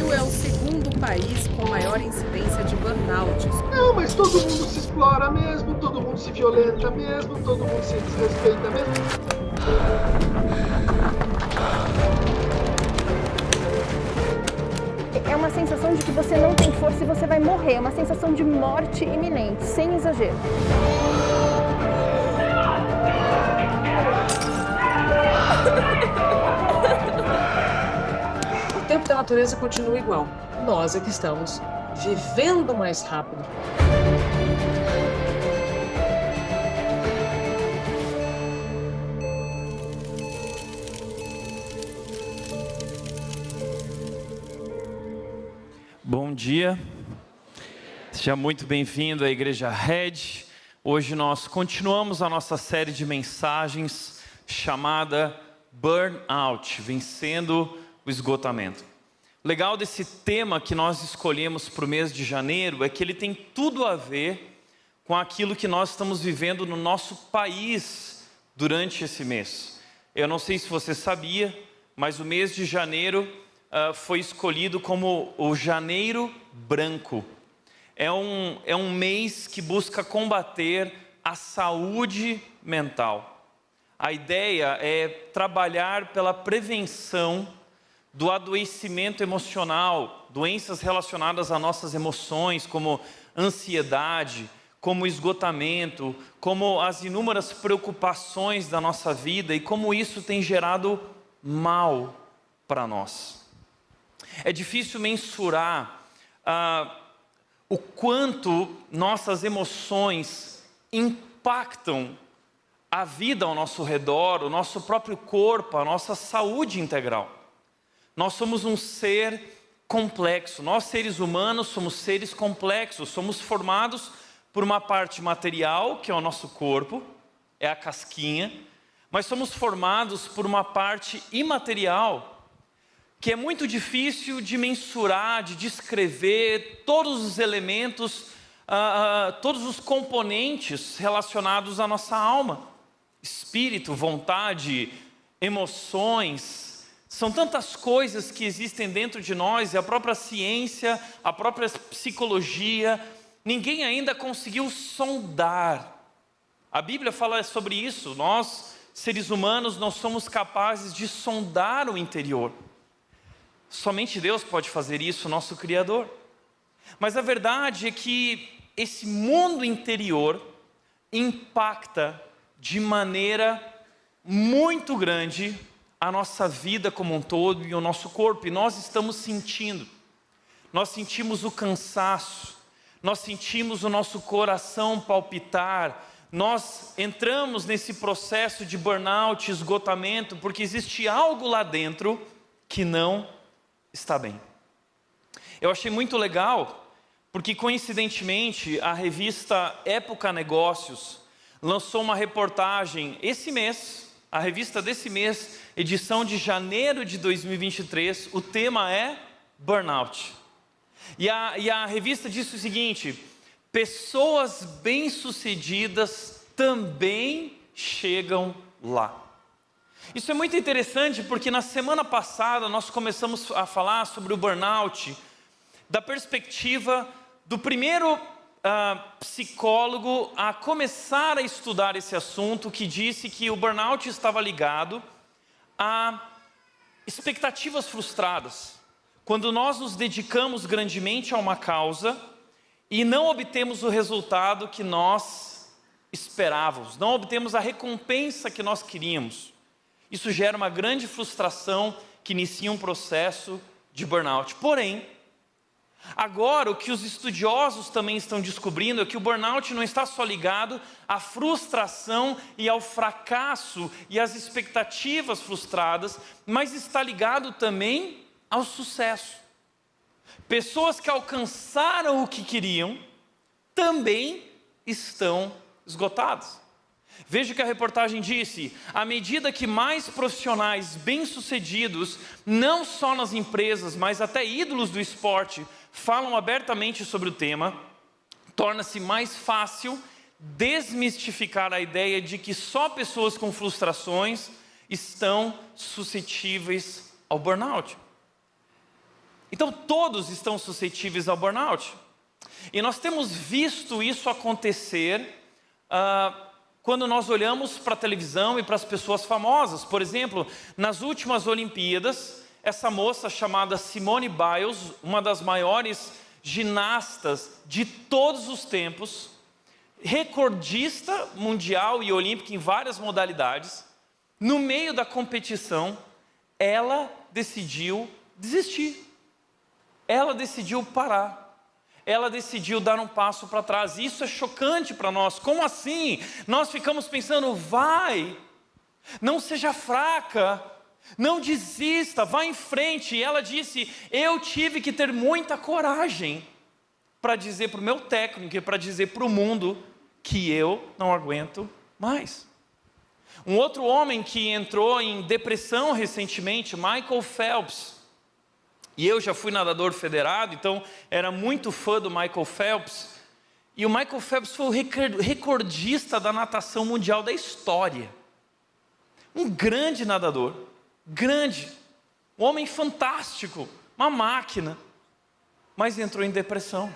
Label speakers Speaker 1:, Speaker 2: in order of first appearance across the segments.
Speaker 1: Brasil é o segundo país com maior incidência de burnout.
Speaker 2: Não, mas todo mundo se explora mesmo, todo mundo se violenta mesmo, todo mundo se desrespeita mesmo.
Speaker 3: É uma sensação de que você não tem força e você vai morrer. É uma sensação de morte iminente, sem exagero.
Speaker 4: O tempo da natureza continua igual. Nós é que estamos vivendo mais rápido.
Speaker 5: Bom dia, seja muito bem-vindo à Igreja Red. Hoje nós continuamos a nossa série de mensagens chamada Burnout, vencendo o esgotamento. O legal desse tema que nós escolhemos para o mês de janeiro é que ele tem tudo a ver com aquilo que nós estamos vivendo no nosso país durante esse mês. Eu não sei se você sabia, mas o mês de janeiro foi escolhido como o Janeiro Branco. É um mês que busca combater a saúde mental. A ideia é trabalhar pela prevenção do adoecimento emocional, doenças relacionadas a nossas emoções, como ansiedade, como esgotamento, como as inúmeras preocupações da nossa vida e como isso tem gerado mal para nós. É difícil mensurar o quanto nossas emoções impactam a vida ao nosso redor, o nosso próprio corpo, a nossa saúde integral. Nós somos um ser complexo. Nós, seres humanos, somos seres complexos. Somos formados por uma parte material, que é o nosso corpo, é a casquinha, mas somos formados por uma parte imaterial, que é muito difícil de mensurar, de descrever todos os elementos, todos os componentes relacionados à nossa alma. Espírito, vontade, emoções, são tantas coisas que existem dentro de nós, e a própria ciência, a própria psicologia, ninguém ainda conseguiu sondar. A Bíblia fala sobre isso. Nós, seres humanos, não somos capazes de sondar o interior. Somente Deus pode fazer isso, nosso Criador. Mas a verdade é que esse mundo interior impacta de maneira muito grande a nossa vida como um todo e o nosso corpo. E nós estamos sentindo. Nós sentimos o cansaço. Nós sentimos o nosso coração palpitar. Nós entramos nesse processo de burnout, esgotamento, porque existe algo lá dentro que não está bem. Eu achei muito legal, porque coincidentemente a revista Época Negócios lançou uma reportagem esse mês, a revista desse mês, edição de janeiro de 2023, o tema é Burnout. E a revista disse o seguinte: pessoas bem-sucedidas também chegam lá. Isso é muito interessante porque na semana passada nós começamos a falar sobre o burnout da perspectiva do primeiro psicólogo a começar a estudar esse assunto, que disse que o burnout estava ligado a expectativas frustradas. Quando nós nos dedicamos grandemente a uma causa e não obtemos o resultado que nós esperávamos, não obtemos a recompensa que nós queríamos. Isso gera uma grande frustração que inicia um processo de burnout. Porém, agora o que os estudiosos também estão descobrindo é que o burnout não está só ligado à frustração e ao fracasso e às expectativas frustradas, mas está ligado também ao sucesso. Pessoas que alcançaram o que queriam também estão esgotadas. Veja o que a reportagem disse: à medida que mais profissionais bem-sucedidos, não só nas empresas, mas até ídolos do esporte, falam abertamente sobre o tema, torna-se mais fácil desmistificar a ideia de que só pessoas com frustrações estão suscetíveis ao burnout. Então todos estão suscetíveis ao burnout. E nós temos visto isso acontecer quando nós olhamos para a televisão e para as pessoas famosas. Por exemplo, nas últimas Olimpíadas, essa moça chamada Simone Biles, uma das maiores ginastas de todos os tempos, recordista mundial e olímpica em várias modalidades, no meio da competição, ela decidiu desistir. Ela decidiu parar. Ela decidiu dar um passo para trás. Isso é chocante para nós. Como assim? Nós ficamos pensando, vai, não seja fraca, não desista, vá em frente. E ela disse, eu tive que ter muita coragem para dizer para o meu técnico e para dizer para o mundo que eu não aguento mais. Um outro homem que entrou em depressão recentemente, Michael Phelps. E eu já fui nadador federado, então era muito fã do Michael Phelps. E o Michael Phelps foi o recordista da natação mundial da história. Um grande nadador, grande, um homem fantástico, uma máquina, mas entrou em depressão.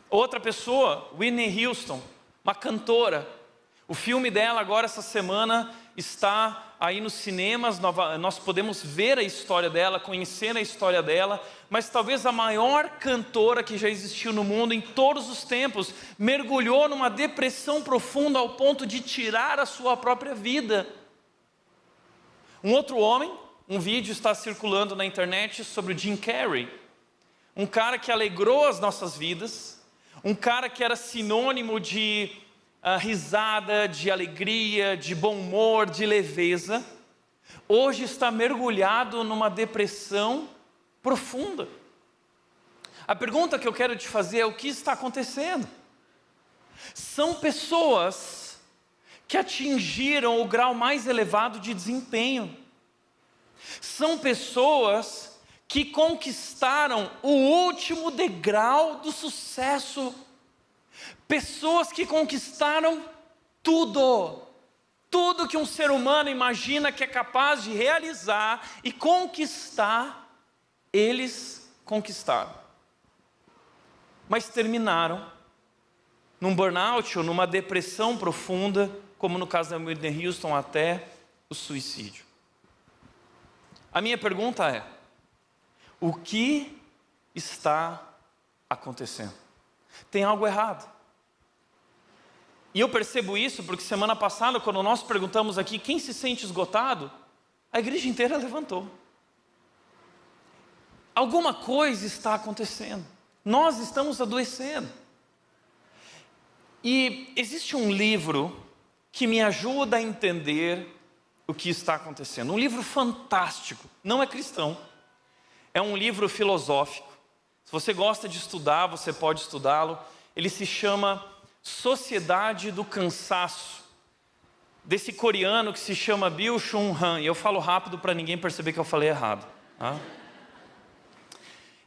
Speaker 5: Outra pessoa, Whitney Houston, uma cantora. O filme dela agora essa semana está aí nos cinemas, nós podemos ver a história dela, conhecer a história dela, mas talvez a maior cantora que já existiu no mundo em todos os tempos, mergulhou numa depressão profunda ao ponto de tirar a sua própria vida. Um outro homem, um vídeo está circulando na internet sobre o Jim Carrey, um cara que alegrou as nossas vidas, um cara que era sinônimo de risada, de alegria, de bom humor, de leveza, hoje está mergulhado numa depressão profunda. A pergunta que eu quero te fazer é: o que está acontecendo? São pessoas que atingiram o grau mais elevado de desempenho. São pessoas que conquistaram o último degrau do sucesso. Pessoas que conquistaram tudo que um ser humano imagina que é capaz de realizar e conquistar, eles conquistaram. Mas terminaram num burnout ou numa depressão profunda, como no caso da Whitney Houston, até o suicídio. A minha pergunta é: o que está acontecendo? Tem algo errado. E eu percebo isso porque semana passada, quando nós perguntamos aqui quem se sente esgotado, a igreja inteira levantou. Alguma coisa está acontecendo. Nós estamos adoecendo. E existe um livro que me ajuda a entender o que está acontecendo. Um livro fantástico, não é cristão. É um livro filosófico. Se você gosta de estudar, você pode estudá-lo. Ele se chama Sociedade do Cansaço, desse coreano que se chama Byung-Chul Han. E eu falo rápido para ninguém perceber que eu falei errado. Tá?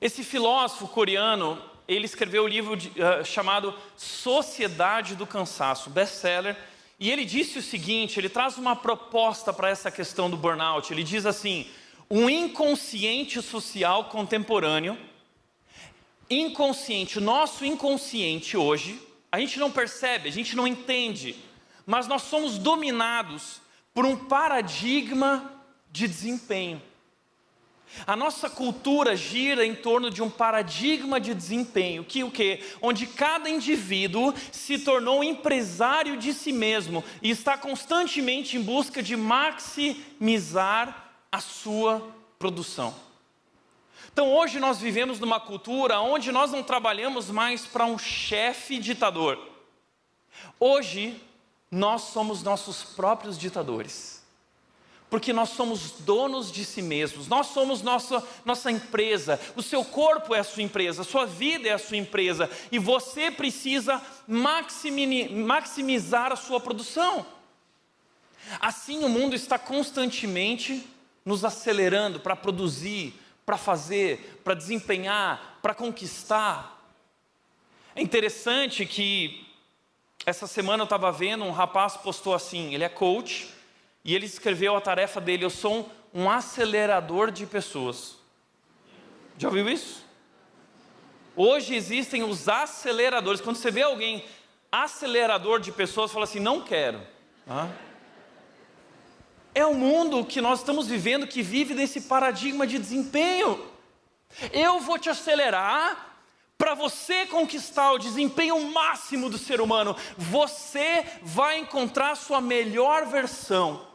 Speaker 5: Esse filósofo coreano, ele escreveu um livro chamado Sociedade do Cansaço, best-seller. E ele disse o seguinte, ele traz uma proposta para essa questão do burnout. Ele diz assim: um inconsciente social contemporâneo, inconsciente, nosso inconsciente hoje, a gente não percebe, a gente não entende, mas nós somos dominados por um paradigma de desempenho. A nossa cultura gira em torno de um paradigma de desempenho, onde cada indivíduo se tornou um empresário de si mesmo e está constantemente em busca de maximizar a sua produção. Então hoje nós vivemos numa cultura onde nós não trabalhamos mais para um chefe ditador. Hoje nós somos nossos próprios ditadores. Porque nós somos donos de si mesmos, nós somos nossa empresa, o seu corpo é a sua empresa, a sua vida é a sua empresa, e você precisa maximizar a sua produção. Assim o mundo está constantemente nos acelerando para produzir, para fazer, para desempenhar, para conquistar. É interessante que essa semana eu estava vendo, um rapaz postou assim, ele é coach, e ele escreveu a tarefa dele: eu sou um acelerador de pessoas. Já ouviu isso? Hoje existem os aceleradores. Quando você vê alguém acelerador de pessoas, fala assim, não quero. É o mundo que nós estamos vivendo, que vive nesse paradigma de desempenho. Eu vou te acelerar para você conquistar o desempenho máximo do ser humano. Você vai encontrar a sua melhor versão.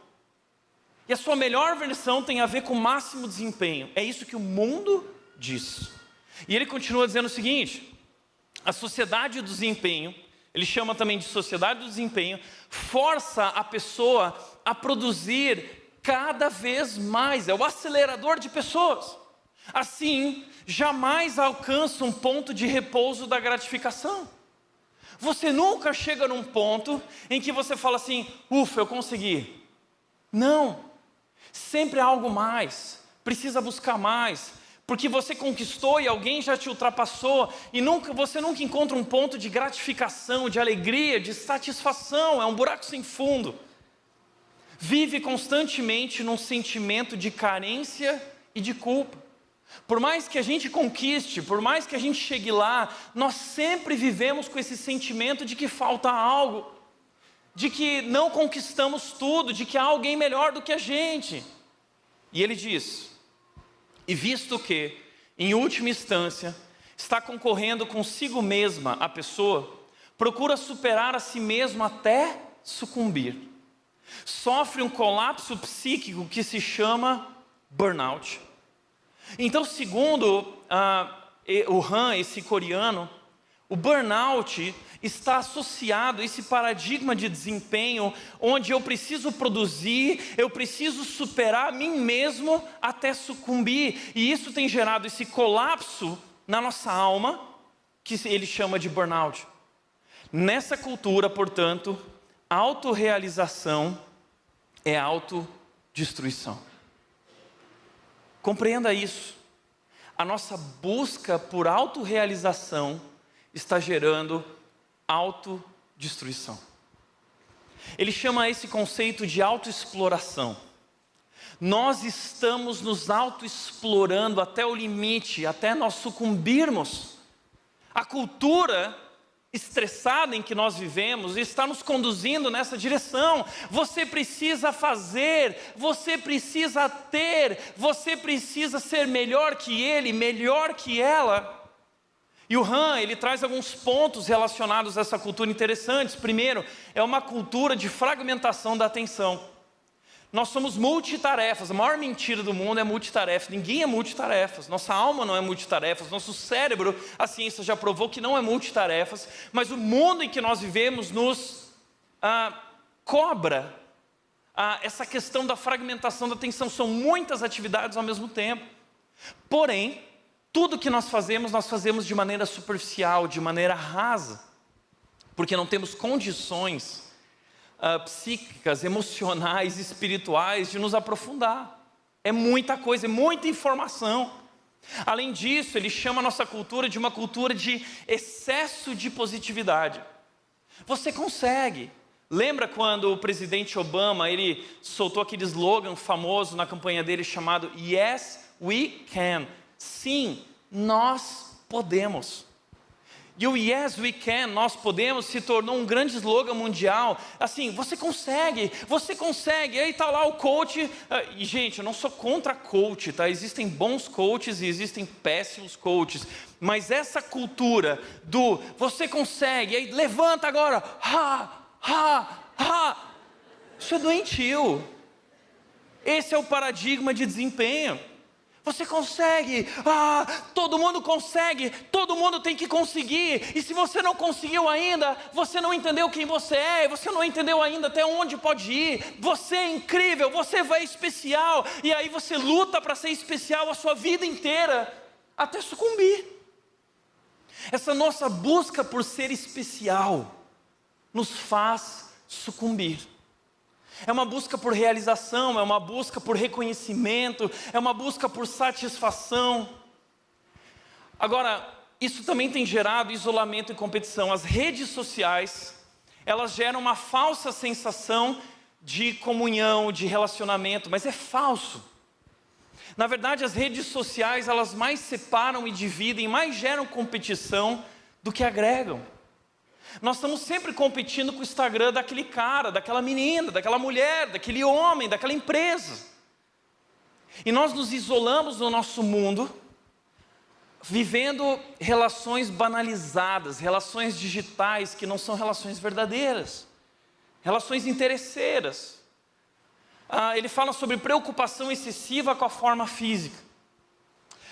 Speaker 5: E a sua melhor versão tem a ver com o máximo desempenho. É isso que o mundo diz. E ele continua dizendo o seguinte: a sociedade do desempenho, ele chama também de sociedade do desempenho, força a pessoa a produzir cada vez mais. É o acelerador de pessoas. Assim, jamais alcança um ponto de repouso da gratificação. Você nunca chega num ponto em que você fala assim, ufa, eu consegui. Não. Sempre há algo mais. Precisa buscar mais. Porque você conquistou e alguém já te ultrapassou. E você nunca encontra um ponto de gratificação, de alegria, de satisfação. É um buraco sem fundo. Vive constantemente num sentimento de carência e de culpa. Por mais que a gente conquiste, por mais que a gente chegue lá, nós sempre vivemos com esse sentimento de que falta algo, de que não conquistamos tudo, de que há alguém melhor do que a gente. E ele diz, e visto que, em última instância, está concorrendo consigo mesma a pessoa, procura superar a si mesmo até sucumbir. Sofre um colapso psíquico que se chama burnout. Então, segundo o Han, esse coreano, o burnout está associado a esse paradigma de desempenho, onde eu preciso produzir, eu preciso superar a mim mesmo até sucumbir. E isso tem gerado esse colapso na nossa alma, que ele chama de burnout. Nessa cultura, portanto, a autorrealização é autodestruição. Compreenda isso. A nossa busca por autorrealização está gerando autodestruição. Ele chama esse conceito de autoexploração. Nós estamos nos autoexplorando até o limite, até nós sucumbirmos. A cultura estressada em que nós vivemos está nos conduzindo nessa direção. Você precisa fazer, você precisa ter, você precisa ser melhor que ele, melhor que ela. E o Han, ele traz alguns pontos relacionados a essa cultura interessantes. Primeiro, é uma cultura de fragmentação da atenção. Nós somos multitarefas. A maior mentira do mundo é multitarefa. Ninguém é multitarefas. Nossa alma não é multitarefas. Nosso cérebro, a ciência já provou que não é multitarefas. Mas o mundo em que nós vivemos nos cobra essa questão da fragmentação da atenção. São muitas atividades ao mesmo tempo. Porém, tudo que nós fazemos de maneira superficial, de maneira rasa. Porque não temos condições psíquicas, emocionais, espirituais, de nos aprofundar. É muita coisa, é muita informação. Além disso, ele chama a nossa cultura de uma cultura de excesso de positividade. Você consegue. Lembra quando o presidente Obama, ele soltou aquele slogan famoso na campanha dele chamado Yes, we can. Sim, nós podemos. E o Yes, we can, nós podemos, se tornou um grande slogan mundial. Assim, você consegue. E aí está lá o coach. E gente, eu não sou contra coach, tá? Existem bons coaches e existem péssimos coaches. Mas essa cultura do você consegue, aí levanta agora. Isso é doentio. Esse é o paradigma de desempenho. Você consegue, todo mundo consegue, todo mundo tem que conseguir. E se você não conseguiu ainda, você não entendeu quem você é, você não entendeu ainda até onde pode ir. Você é incrível, você é especial. E aí você luta para ser especial a sua vida inteira, até sucumbir. Essa nossa busca por ser especial nos faz sucumbir. É uma busca por realização, é uma busca por reconhecimento, é uma busca por satisfação. Agora, isso também tem gerado isolamento e competição. As redes sociais, elas geram uma falsa sensação de comunhão, de relacionamento, mas é falso. Na verdade, as redes sociais, elas mais separam e dividem, mais geram competição do que agregam. Nós estamos sempre competindo com o Instagram daquele cara, daquela menina, daquela mulher, daquele homem, daquela empresa. E nós nos isolamos no nosso mundo, vivendo relações banalizadas, relações digitais que não são relações verdadeiras, relações interesseiras. Ele fala sobre preocupação excessiva com a forma física.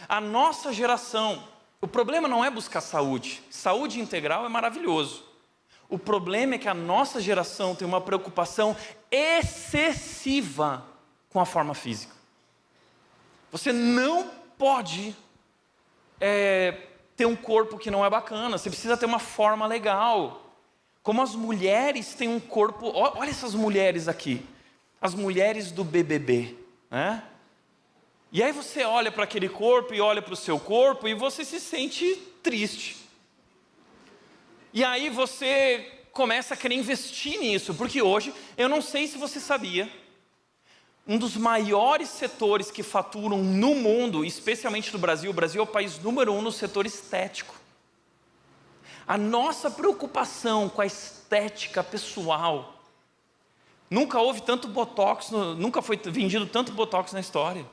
Speaker 5: A nossa geração, o problema não é buscar saúde. Saúde integral é maravilhoso. O problema é que a nossa geração tem uma preocupação excessiva com a forma física. Você não pode ter um corpo que não é bacana. Você precisa ter uma forma legal. Como as mulheres têm um corpo... Olha essas mulheres aqui. As mulheres do BBB, né? E aí você olha para aquele corpo e olha para o seu corpo e você se sente triste. E aí você começa a querer investir nisso, porque hoje, eu não sei se você sabia, um dos maiores setores que faturam no mundo, especialmente no Brasil, o Brasil é o país número 1 no setor estético. A nossa preocupação com a estética pessoal, nunca houve tanto botox, nunca foi vendido tanto botox na história,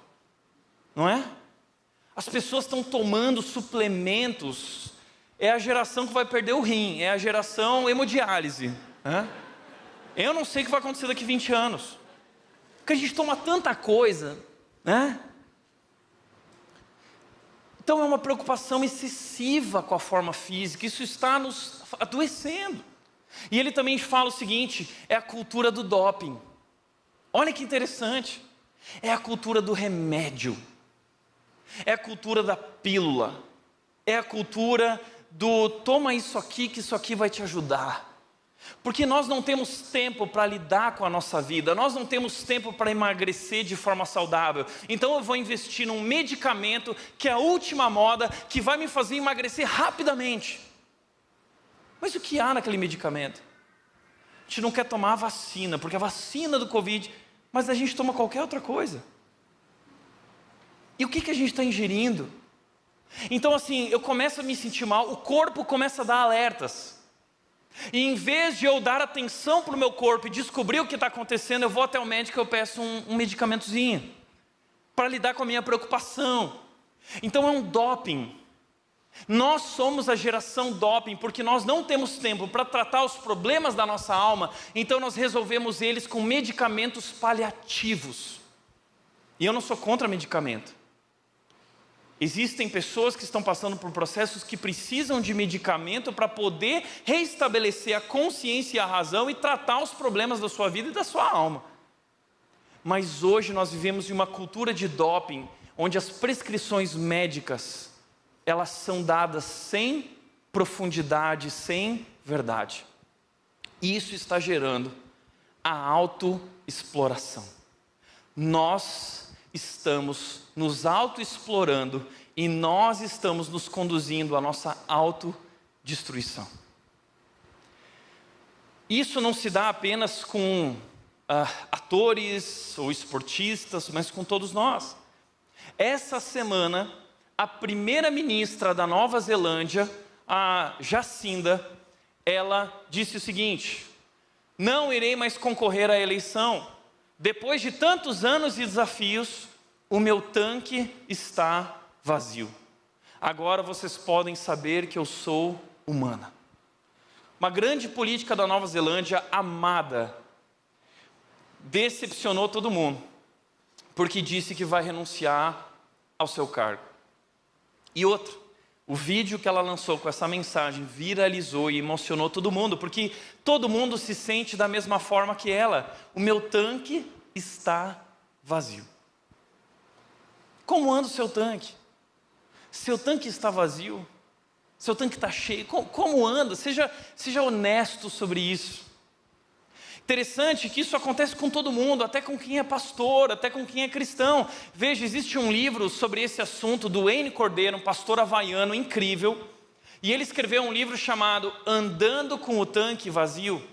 Speaker 5: não é? As pessoas estão tomando suplementos, é a geração que vai perder o rim, é a geração hemodiálise. Né? Eu não sei o que vai acontecer daqui a 20 anos, porque a gente toma tanta coisa, né? Então é uma preocupação excessiva com a forma física, isso está nos adoecendo. E ele também fala o seguinte, é a cultura do doping. Olha que interessante, é a cultura do remédio, é a cultura da pílula, é a cultura do toma isso aqui que isso aqui vai te ajudar. Porque nós não temos tempo para lidar com a nossa vida, nós não temos tempo para emagrecer de forma saudável. Então eu vou investir num medicamento que é a última moda, que vai me fazer emagrecer rapidamente. Mas o que há naquele medicamento? A gente não quer tomar a vacina, porque a vacina do Covid, mas a gente toma qualquer outra coisa. E o que a gente está ingerindo? Então assim, eu começo a me sentir mal, o corpo começa a dar alertas. E em vez de eu dar atenção para o meu corpo e descobrir o que está acontecendo, eu vou até o médico e eu peço um medicamentozinho, para lidar com a minha preocupação. Então é um doping. Nós somos a geração doping, porque nós não temos tempo para tratar os problemas da nossa alma, então nós resolvemos eles com medicamentos paliativos. E eu não sou contra medicamento. Existem pessoas que estão passando por processos que precisam de medicamento para poder reestabelecer a consciência e a razão e tratar os problemas da sua vida e da sua alma. Mas hoje nós vivemos em uma cultura de doping, onde as prescrições médicas, elas são dadas sem profundidade, sem verdade. E isso está gerando a autoexploração. Nós estamos nos autoexplorando e nós estamos nos conduzindo à nossa autodestruição. Isso não se dá apenas com atores ou esportistas, mas com todos nós. Essa semana, a primeira-ministra da Nova Zelândia, a Jacinda, ela disse o seguinte: não irei mais concorrer à eleição. Depois de tantos anos de desafios, o meu tanque está vazio. Agora vocês podem saber que eu sou humana. Uma grande política da Nova Zelândia, amada, decepcionou todo mundo, porque disse que vai renunciar ao seu cargo. E outro, o vídeo que ela lançou com essa mensagem viralizou e emocionou todo mundo, porque todo mundo se sente da mesma forma que ela. O meu tanque está vazio. Como anda o seu tanque? Seu tanque está vazio? Seu tanque está cheio? Como anda? Seja honesto sobre isso. Interessante que isso acontece com todo mundo, até com quem é pastor, até com quem é cristão. Veja, existe um livro sobre esse assunto do Wayne Cordeiro, um pastor havaiano incrível, e ele escreveu um livro chamado Andando com o Tanque Vazio,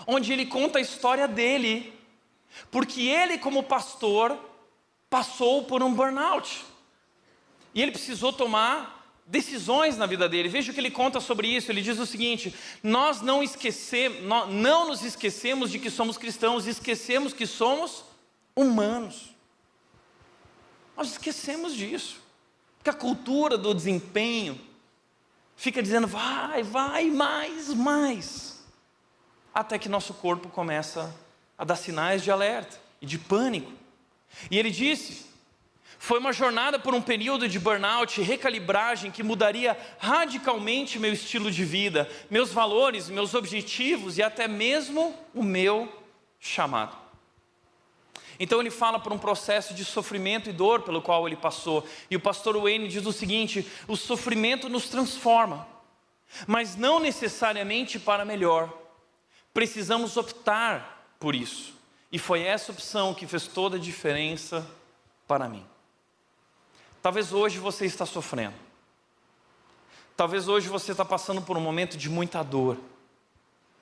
Speaker 5: onde ele conta a história dele, porque ele, como pastor, passou por um burnout. E ele precisou tomar decisões na vida dele. Veja o que ele conta sobre isso. Ele diz o seguinte: nós não nos esquecemos de que somos cristãos, esquecemos que somos humanos. Nós esquecemos disso, porque a cultura do desempenho fica dizendo vai, mais, até que nosso corpo começa a dar sinais de alerta e de pânico. E ele disse: foi uma jornada por um período de burnout e recalibragem que mudaria radicalmente meu estilo de vida, meus valores, meus objetivos e até mesmo o meu chamado. Então ele fala por um processo de sofrimento e dor pelo qual ele passou. E o pastor Wayne diz o seguinte: o sofrimento nos transforma, mas não necessariamente para melhor. Precisamos optar por isso. E foi essa opção que fez toda a diferença para mim. Talvez hoje você está sofrendo. Talvez hoje você está passando por um momento de muita dor.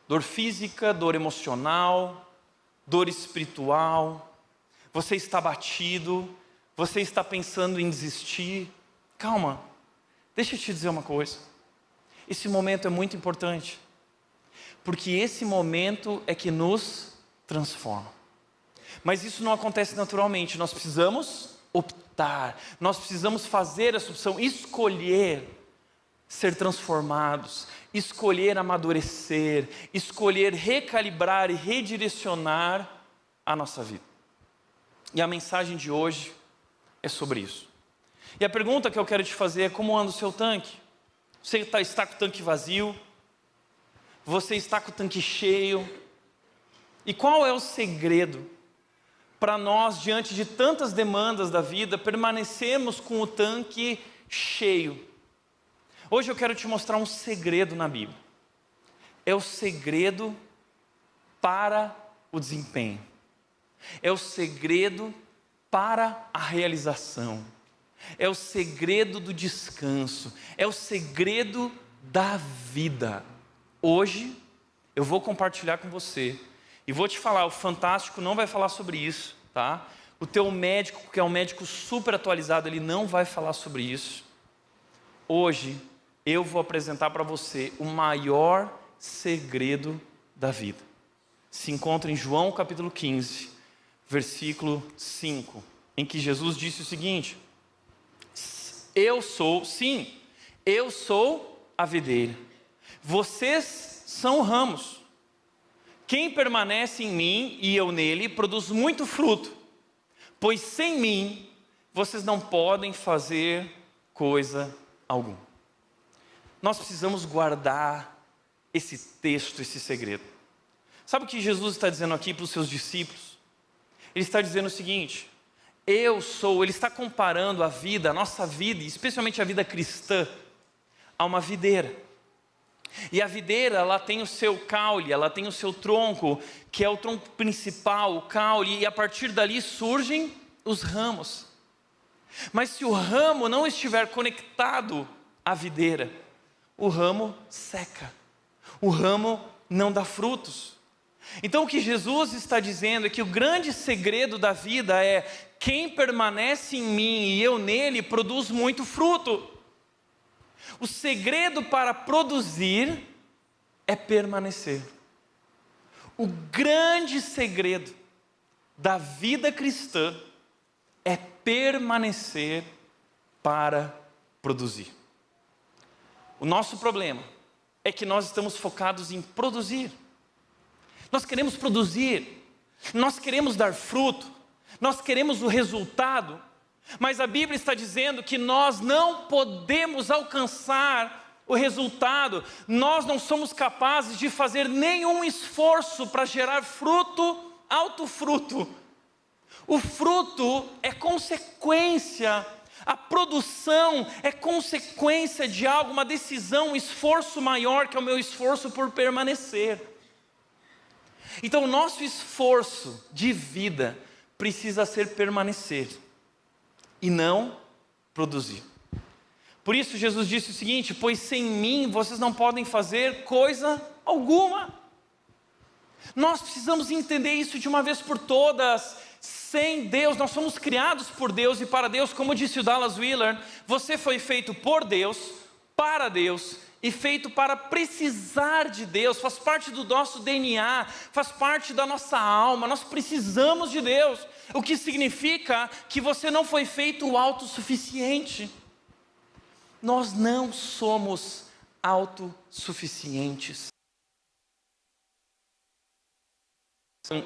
Speaker 5: Dor física, dor emocional, dor espiritual. Você está abatido, você está pensando em desistir. Calma, deixa eu te dizer uma coisa. Esse momento é muito importante, porque esse momento é que nos transforma. Mas isso não acontece naturalmente, nós precisamos optar, nós precisamos fazer essa opção, escolher ser transformados, escolher amadurecer, escolher recalibrar e redirecionar a nossa vida. E a mensagem de hoje é sobre isso. E a pergunta que eu quero te fazer é: como anda o seu tanque? Você está com o tanque vazio? Você está com o tanque cheio? E qual é o segredo para nós, diante de tantas demandas da vida, permanecermos com o tanque cheio? Hoje eu quero te mostrar um segredo na Bíblia. É o segredo para o desempenho. É o segredo para a realização. É o segredo do descanso. É o segredo da vida. Hoje eu vou compartilhar com você e vou te falar, o Fantástico não vai falar sobre isso, tá? O teu médico, que é um médico super atualizado, ele não vai falar sobre isso. Hoje eu vou apresentar para você o maior segredo da vida. Se encontra em João capítulo 15, versículo 5, em que Jesus disse o seguinte: eu sou a videira, vocês são ramos. Quem permanece em mim e eu nele, produz muito fruto, pois sem mim, vocês não podem fazer coisa alguma. Nós precisamos guardar esse texto, esse segredo. Sabe o que Jesus está dizendo aqui para os seus discípulos? Ele está dizendo o seguinte: ele está comparando a vida, a nossa vida, especialmente a vida cristã, a uma videira. E a videira, ela tem o seu caule, ela tem o seu tronco, que é o tronco principal, o caule, e a partir dali surgem os ramos. Mas se o ramo não estiver conectado à videira, o ramo seca, o ramo não dá frutos. Então o que Jesus está dizendo é que o grande segredo da vida é: quem permanece em mim e eu nele, produz muito fruto. O segredo para produzir é permanecer. O grande segredo da vida cristã é permanecer para produzir. O nosso problema é que nós estamos focados em produzir. Nós queremos produzir, nós queremos dar fruto, nós queremos o resultado, mas a Bíblia está dizendo que nós não podemos alcançar o resultado, nós não somos capazes de fazer nenhum esforço para gerar fruto, alto fruto. O fruto é consequência, a produção é consequência de algo, uma decisão, um esforço maior que é o meu esforço por permanecer. Então o nosso esforço de vida precisa ser permanecer e não produzir. Por isso Jesus disse o seguinte: pois sem mim vocês não podem fazer coisa alguma. Nós precisamos entender isso de uma vez por todas. sem Deus. Nós somos criados por Deus e para Deus, como disse o Dallas Willard, você foi feito por Deus, para Deus e feito para precisar de Deus, faz parte do nosso DNA, faz parte da nossa alma, nós precisamos de Deus, o que significa que você não foi feito autossuficiente. Nós não somos autossuficientes.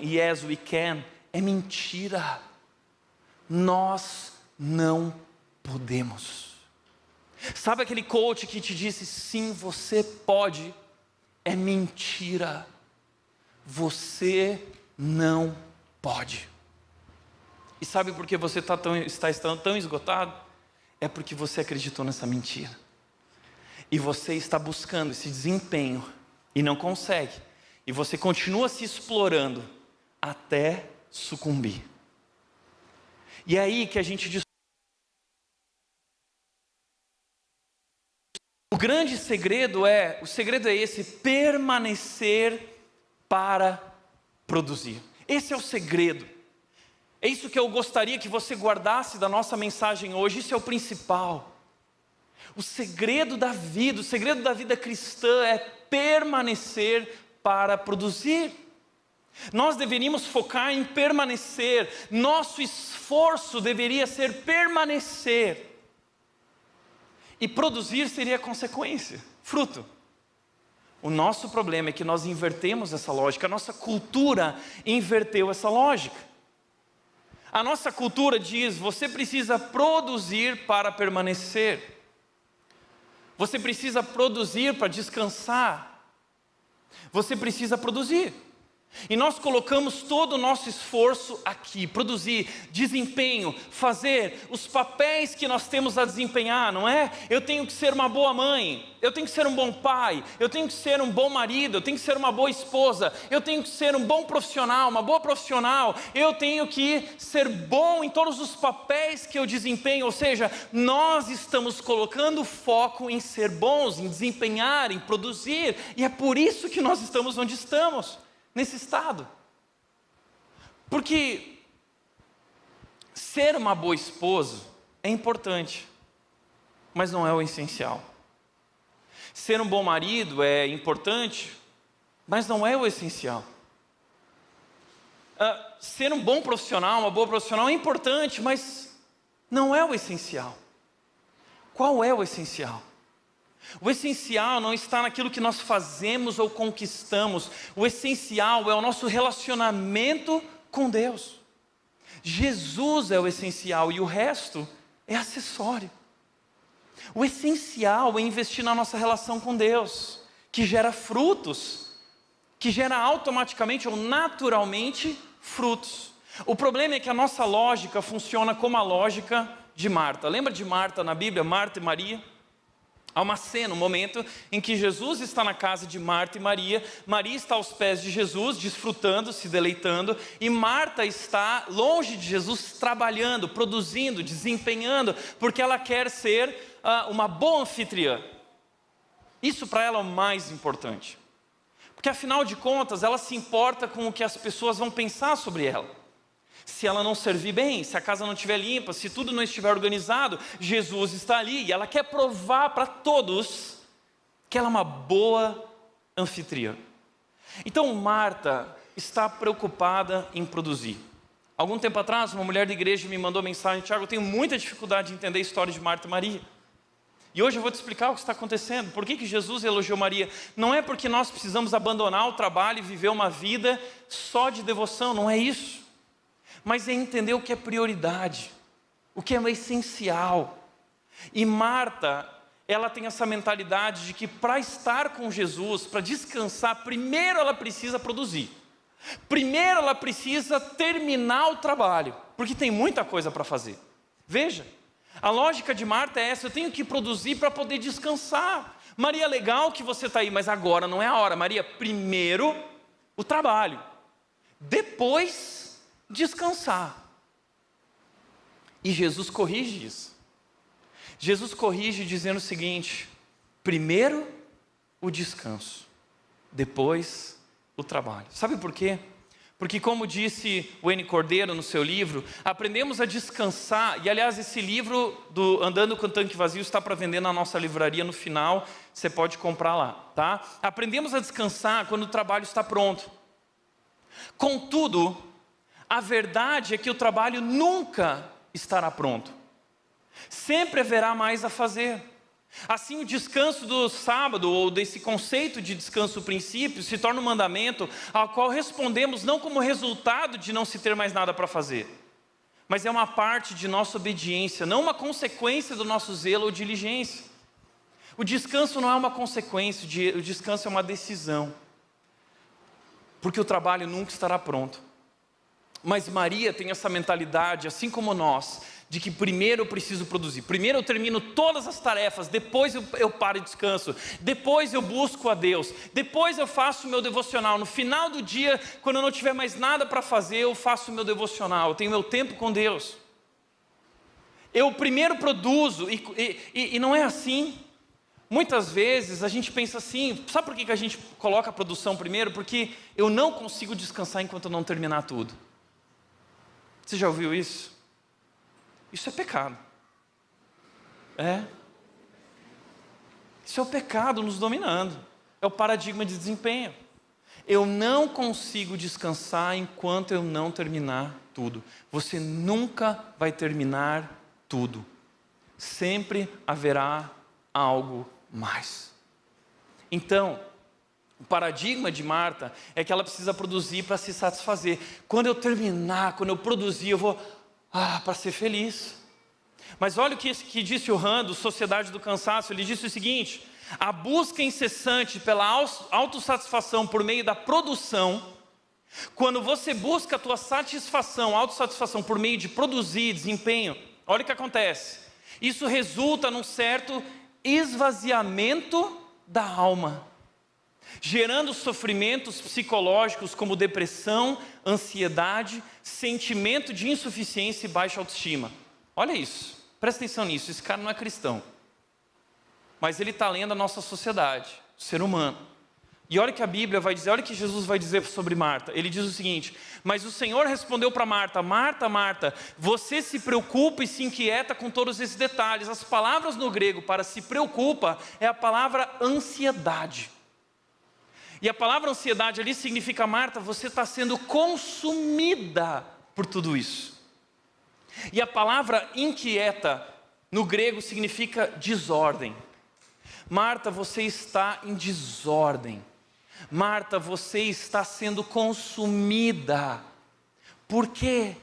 Speaker 5: Yes, we can, é mentira. Nós não podemos. Sabe aquele coach que te disse, sim, você pode? É mentira. Você não pode. E sabe por que você está estando tão esgotado? É porque você acreditou nessa mentira. E você está buscando esse desempenho e não consegue. E você continua se explorando até sucumbir. E é aí que a gente diz. O grande segredo é esse, permanecer para produzir. Esse é o segredo. É isso que eu gostaria que você guardasse da nossa mensagem hoje. Isso é o principal. O segredo da vida cristã é permanecer para produzir. Nós deveríamos focar em permanecer. Nosso esforço deveria ser permanecer. E produzir seria consequência, fruto. O nosso problema é que nós invertemos essa lógica. A nossa cultura inverteu essa lógica. A nossa cultura diz, você precisa produzir para permanecer. Você precisa produzir para descansar. Você precisa produzir. E nós colocamos todo o nosso esforço aqui, produzir, desempenho, fazer os papéis que nós temos a desempenhar, não é? Eu tenho que ser uma boa mãe, eu tenho que ser um bom pai, eu tenho que ser um bom marido, eu tenho que ser uma boa esposa, eu tenho que ser um bom profissional, uma boa profissional, eu tenho que ser bom em todos os papéis que eu desempenho, ou seja, nós estamos colocando foco em ser bons, em desempenhar, em produzir, e é por isso que nós estamos onde estamos. Nesse estado. Porque ser uma boa esposa é importante, mas não é o essencial. Ser um bom marido é importante, mas não é o essencial. Ser um bom profissional, uma boa profissional é importante, mas não é o essencial. Qual é o essencial? O essencial não está naquilo que nós fazemos ou conquistamos. O essencial é o nosso relacionamento com Deus. Jesus é o essencial e o resto é acessório. O essencial é investir na nossa relação com Deus, que gera frutos, que gera automaticamente ou naturalmente frutos. O problema é que a nossa lógica funciona como a lógica de Marta. Lembra de Marta na Bíblia, Marta e Maria? Há uma cena, um momento em que Jesus está na casa de Marta e Maria. Maria está aos pés de Jesus, desfrutando, se deleitando. E Marta está longe de Jesus, trabalhando, produzindo, desempenhando, porque ela quer ser uma boa anfitriã. Isso para ela é o mais importante. Porque afinal de contas, ela se importa com o que as pessoas vão pensar sobre ela. Se ela não servir bem, se a casa não estiver limpa, se tudo não estiver organizado, Jesus está ali e ela quer provar para todos que ela é uma boa anfitriã. Então Marta está preocupada em produzir. Algum tempo atrás, uma mulher da igreja me mandou mensagem: Tiago, eu tenho muita dificuldade de entender a história de Marta e Maria. E hoje eu vou te explicar o que está acontecendo. Por que Jesus elogiou Maria? Não é porque nós precisamos abandonar o trabalho e viver uma vida só de devoção, não é isso. Mas é entender o que é prioridade, o que é essencial. E Marta, ela tem essa mentalidade de que para estar com Jesus, para descansar, primeiro ela precisa produzir. Primeiro ela precisa terminar o trabalho, porque tem muita coisa para fazer. Veja, a lógica de Marta é essa: eu tenho que produzir para poder descansar. Maria, legal que você está aí, mas agora não é a hora. Maria, primeiro o trabalho, depois descansar. E Jesus corrige isso. Jesus corrige dizendo o seguinte: primeiro o descanso, depois o trabalho. Sabe por quê? Porque como disse o N. Cordeiro no seu livro, aprendemos a descansar, e aliás esse livro do Andando com o Tanque Vazio está para vender na nossa livraria no final, você pode comprar lá, tá? Aprendemos a descansar quando o trabalho está pronto. Contudo, a verdade é que o trabalho nunca estará pronto. Sempre haverá mais a fazer. Assim, o descanso do sábado, ou desse conceito de descanso princípio, se torna um mandamento ao qual respondemos não como resultado de não se ter mais nada para fazer, mas é uma parte de nossa obediência, não uma consequência do nosso zelo ou diligência. O descanso não é uma consequência, o descanso é uma decisão, porque o trabalho nunca estará pronto. Mas Maria tem essa mentalidade, assim como nós, de que primeiro eu preciso produzir, primeiro eu termino todas as tarefas, depois eu paro e descanso, depois eu busco a Deus, depois eu faço o meu devocional, no final do dia, quando eu não tiver mais nada para fazer, eu faço o meu devocional, eu tenho meu tempo com Deus. Eu primeiro produzo, e não é assim. Muitas vezes a gente pensa assim, sabe por que a gente coloca a produção primeiro? Porque eu não consigo descansar enquanto eu não terminar tudo. Você já ouviu isso? Isso é pecado. Isso é o pecado nos dominando. É o paradigma de desempenho. Eu não consigo descansar enquanto eu não terminar tudo. Você nunca vai terminar tudo. Sempre haverá algo mais. Então, o paradigma de Marta é que ela precisa produzir para se satisfazer. Quando eu terminar, quando eu produzir, eu vou para ser feliz. Mas olha o que disse o Rand, do Sociedade do Cansaço. Ele disse o seguinte: a busca incessante pela autossatisfação por meio da produção, quando você busca a tua satisfação, autossatisfação por meio de produzir, desempenho, olha o que acontece. Isso resulta num certo esvaziamento da alma, gerando sofrimentos psicológicos como depressão, ansiedade, sentimento de insuficiência e baixa autoestima. Olha isso, presta atenção nisso, esse cara não é cristão, mas ele está lendo a nossa sociedade, o ser humano. E olha o que a Bíblia vai dizer, olha o que Jesus vai dizer sobre Marta. Ele diz o seguinte: mas o Senhor respondeu para Marta: Marta, Marta, você se preocupa e se inquieta com todos esses detalhes. As palavras no grego para se preocupa é a palavra ansiedade. E a palavra ansiedade ali significa: Marta, você está sendo consumida por tudo isso. E a palavra inquieta no grego significa desordem. Marta, você está em desordem. Marta, você está sendo consumida. Por quê?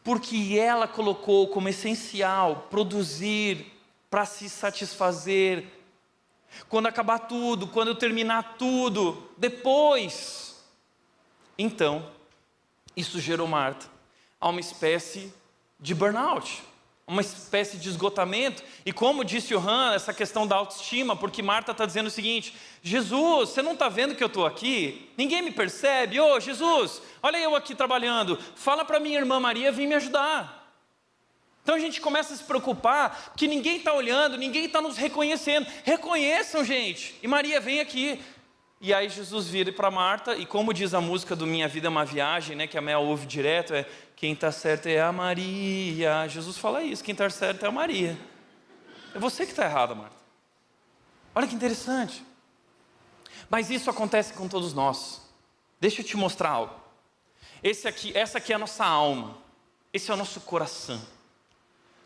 Speaker 5: Porque ela colocou como essencial produzir para se satisfazer. Quando acabar tudo, quando eu terminar tudo, depois. Então, isso gerou Marta a uma espécie de burnout, uma espécie de esgotamento. E como disse o Han, essa questão da autoestima, porque Marta está dizendo o seguinte: Jesus, você não está vendo que eu estou aqui? Ninguém me percebe? Ô Jesus, olha eu aqui trabalhando, fala para minha irmã Maria vir me ajudar. Então a gente começa a se preocupar que ninguém está olhando, ninguém está nos reconhecendo. Reconheçam, gente, e Maria vem aqui. E aí Jesus vira para Marta, e como diz a música do Minha Vida é uma Viagem, né, que a Mel ouve direto, é: quem está certo é a Maria. Jesus fala isso, quem está certo é a Maria. É você que está errada, Marta. Olha que interessante. Mas isso acontece com todos nós. Deixa eu te mostrar algo. Essa aqui é a nossa alma. Esse é o nosso coração.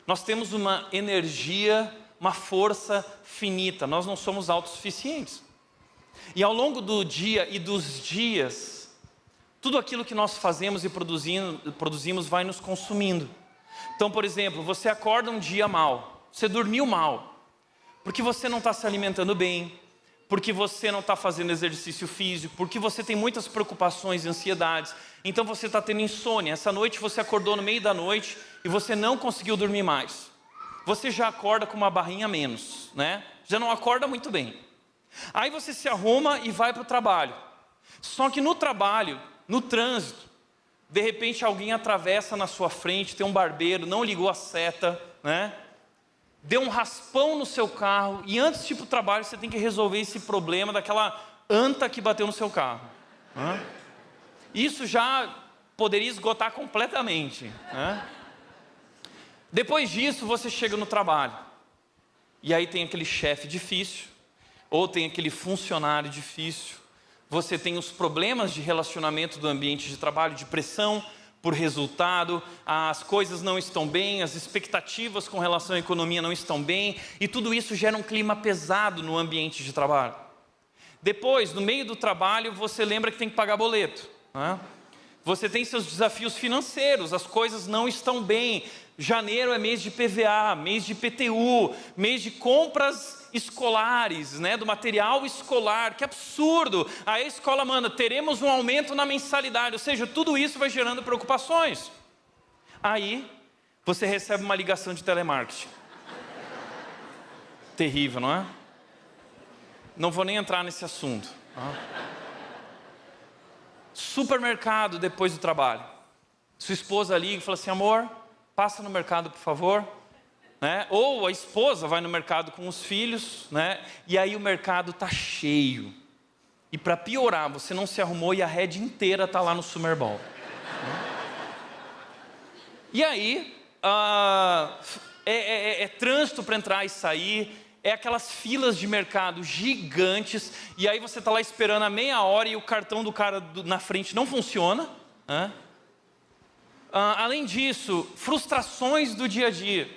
Speaker 5: Nós temos uma energia, uma força finita. Nós não somos autossuficientes. E ao longo do dia e dos dias, tudo aquilo que nós fazemos e produzimos vai nos consumindo. Então, por exemplo, você acorda um dia mal, você dormiu mal, porque você não está se alimentando bem, porque você não está fazendo exercício físico, porque você tem muitas preocupações e ansiedades, então você está tendo insônia. Essa noite você acordou no meio da noite e você não conseguiu dormir mais. Você já acorda com uma barrinha a menos, né? Já não acorda muito bem. Aí você se arruma e vai para o trabalho. Só que no trabalho, no trânsito, de repente alguém atravessa na sua frente, tem um barbeiro, não ligou a seta, né? Deu um raspão no seu carro, e antes de ir para o trabalho você tem que resolver esse problema daquela anta que bateu no seu carro. Isso já poderia esgotar completamente, né? Depois disso, você chega no trabalho. E aí tem aquele chefe difícil, ou tem aquele funcionário difícil. Você tem os problemas de relacionamento do ambiente de trabalho, de pressão por resultado, as coisas não estão bem, as expectativas com relação à economia não estão bem, e tudo isso gera um clima pesado no ambiente de trabalho. Depois, no meio do trabalho, você lembra que tem que pagar boleto, né? Você tem seus desafios financeiros, as coisas não estão bem. Janeiro é mês de PVA, mês de IPTU, mês de compras escolares, né, do material escolar, que absurdo. Aí a escola manda, teremos um aumento na mensalidade, ou seja, tudo isso vai gerando preocupações. Aí você recebe uma ligação de telemarketing. Terrível, não é? Não vou nem entrar nesse assunto. Supermercado depois do trabalho. Sua esposa liga e fala assim, amor, passa no mercado, por favor. Né? Ou a esposa vai no mercado com os filhos, né? E aí o mercado está cheio. E para piorar, você não se arrumou e a rede inteira está lá no Super Bowl. E aí, é trânsito para entrar e sair, é aquelas filas de mercado gigantes, e aí você está lá esperando a meia hora e o cartão do cara na frente não funciona. Né? Além disso, frustrações do dia a dia.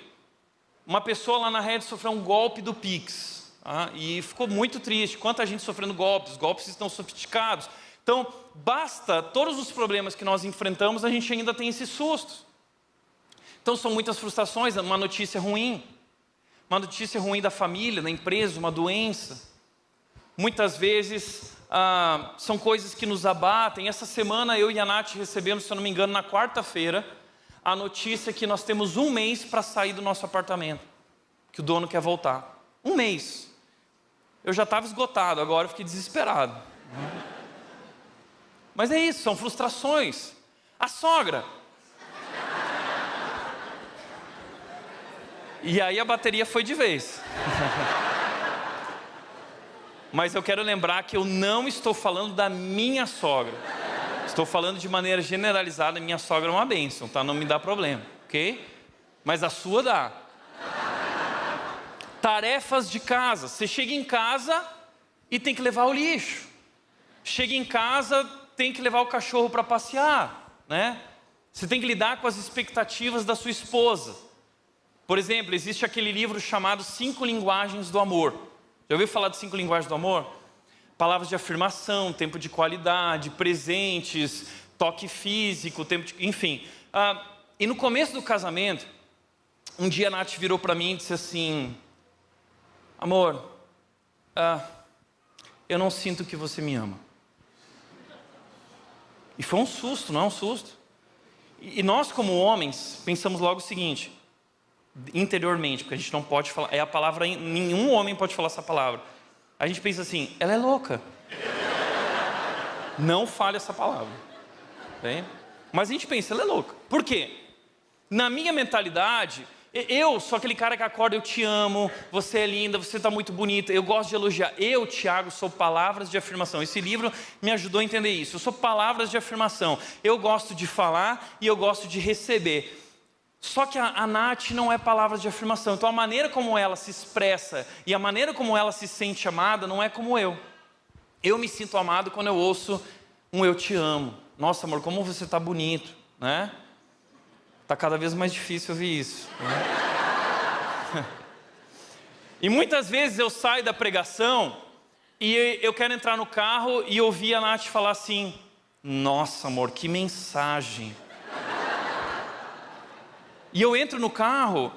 Speaker 5: Uma pessoa lá na rede sofreu um golpe do Pix, e ficou muito triste. Quanta gente sofrendo golpes, os golpes estão sofisticados. Então, basta todos os problemas que nós enfrentamos, a gente ainda tem esse susto. Então, são muitas frustrações, uma notícia ruim da família, da empresa, uma doença. Muitas vezes, são coisas que nos abatem. Essa semana, eu e a Nath recebemos, se eu não me engano, na quarta-feira, a notícia que nós temos 1 mês para sair do nosso apartamento, que o dono quer voltar. 1 mês. Eu já estava esgotado, agora eu fiquei desesperado. Mas é isso, são frustrações. A sogra. E aí a bateria foi de vez. Mas eu quero lembrar que eu não estou falando da minha sogra. Estou falando de maneira generalizada, minha sogra é uma bênção, tá? Não me dá problema, ok? Mas a sua dá. Tarefas de casa. Você chega em casa e tem que levar o lixo. Chega em casa, tem que levar o cachorro para passear, né? Você tem que lidar com as expectativas da sua esposa. Por exemplo, existe aquele livro chamado 5 Linguagens do Amor. Já ouviu falar de 5 Linguagens do Amor? Palavras de afirmação, tempo de qualidade, presentes, toque físico, tempo de... enfim. E no começo do casamento, um dia a Nath virou para mim e disse assim, amor, eu não sinto que você me ama. E foi um susto, não é um susto? E nós como homens, pensamos logo o seguinte, interiormente, porque a gente não pode falar, é a palavra, nenhum homem pode falar essa palavra. A gente pensa assim, ela é louca. Não fale essa palavra. Bem? Mas a gente pensa, ela é louca. Por quê? Na minha mentalidade, eu sou aquele cara que acorda, eu te amo, você é linda, você está muito bonita, eu gosto de elogiar. Eu, Tiago, sou palavras de afirmação. Esse livro me ajudou a entender isso. Eu sou palavras de afirmação. Eu gosto de falar e eu gosto de receber. Só que a Nath não é palavras de afirmação. Então a maneira como ela se expressa e a maneira como ela se sente amada não é como eu. Eu me sinto amado quando eu ouço um eu te amo. Nossa, amor, como você está bonito, né? Está cada vez mais difícil ouvir isso, né? E muitas vezes eu saio da pregação e eu quero entrar no carro e ouvir a Nath falar assim, nossa, amor, que mensagem. E eu entro no carro,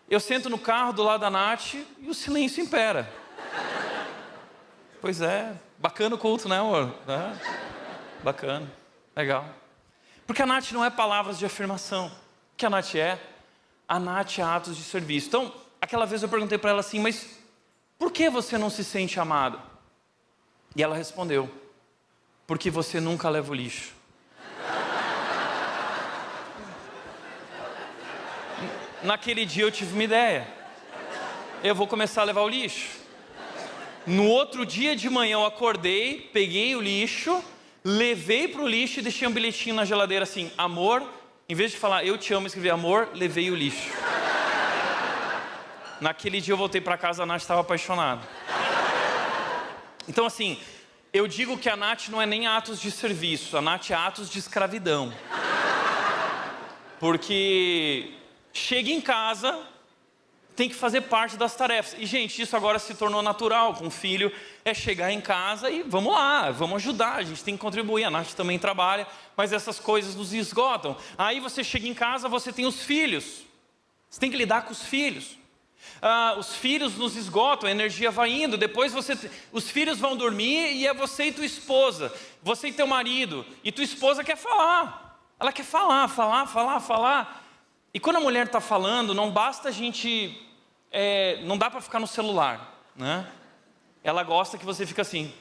Speaker 5: eu sento no carro do lado da Nath e o silêncio impera. Pois é, bacana o culto, né, amor? Bacana, legal. Porque a Nath não é palavras de afirmação. O que a Nath é? A Nath é atos de serviço. Então, aquela vez eu perguntei para ela assim, mas por que você não se sente amado? E ela respondeu, porque você nunca leva o lixo. Naquele dia eu tive uma ideia. Eu vou começar a levar o lixo. No outro dia de manhã eu acordei, peguei o lixo, levei para o lixo e deixei um bilhetinho na geladeira assim, amor, em vez de falar eu te amo, escrevi amor, levei o lixo. Naquele dia eu voltei para casa, a Nath estava apaixonada. Então assim, eu digo que a Nath não é nem atos de serviço, a Nath é atos de escravidão. Porque chega em casa, tem que fazer parte das tarefas. E gente, isso agora se tornou natural com o filho, é chegar em casa e vamos lá, vamos ajudar, a gente tem que contribuir, a Nath também trabalha, mas essas coisas nos esgotam. Aí você chega em casa, você tem os filhos, você tem que lidar com os filhos. Os filhos nos esgotam, a energia vai indo, depois os filhos vão dormir e é você e tua esposa, você e teu marido, e tua esposa quer falar. Ela quer falar. E quando a mulher está falando, não basta a gente... não dá para ficar no celular, né? Ela gosta que você fique assim.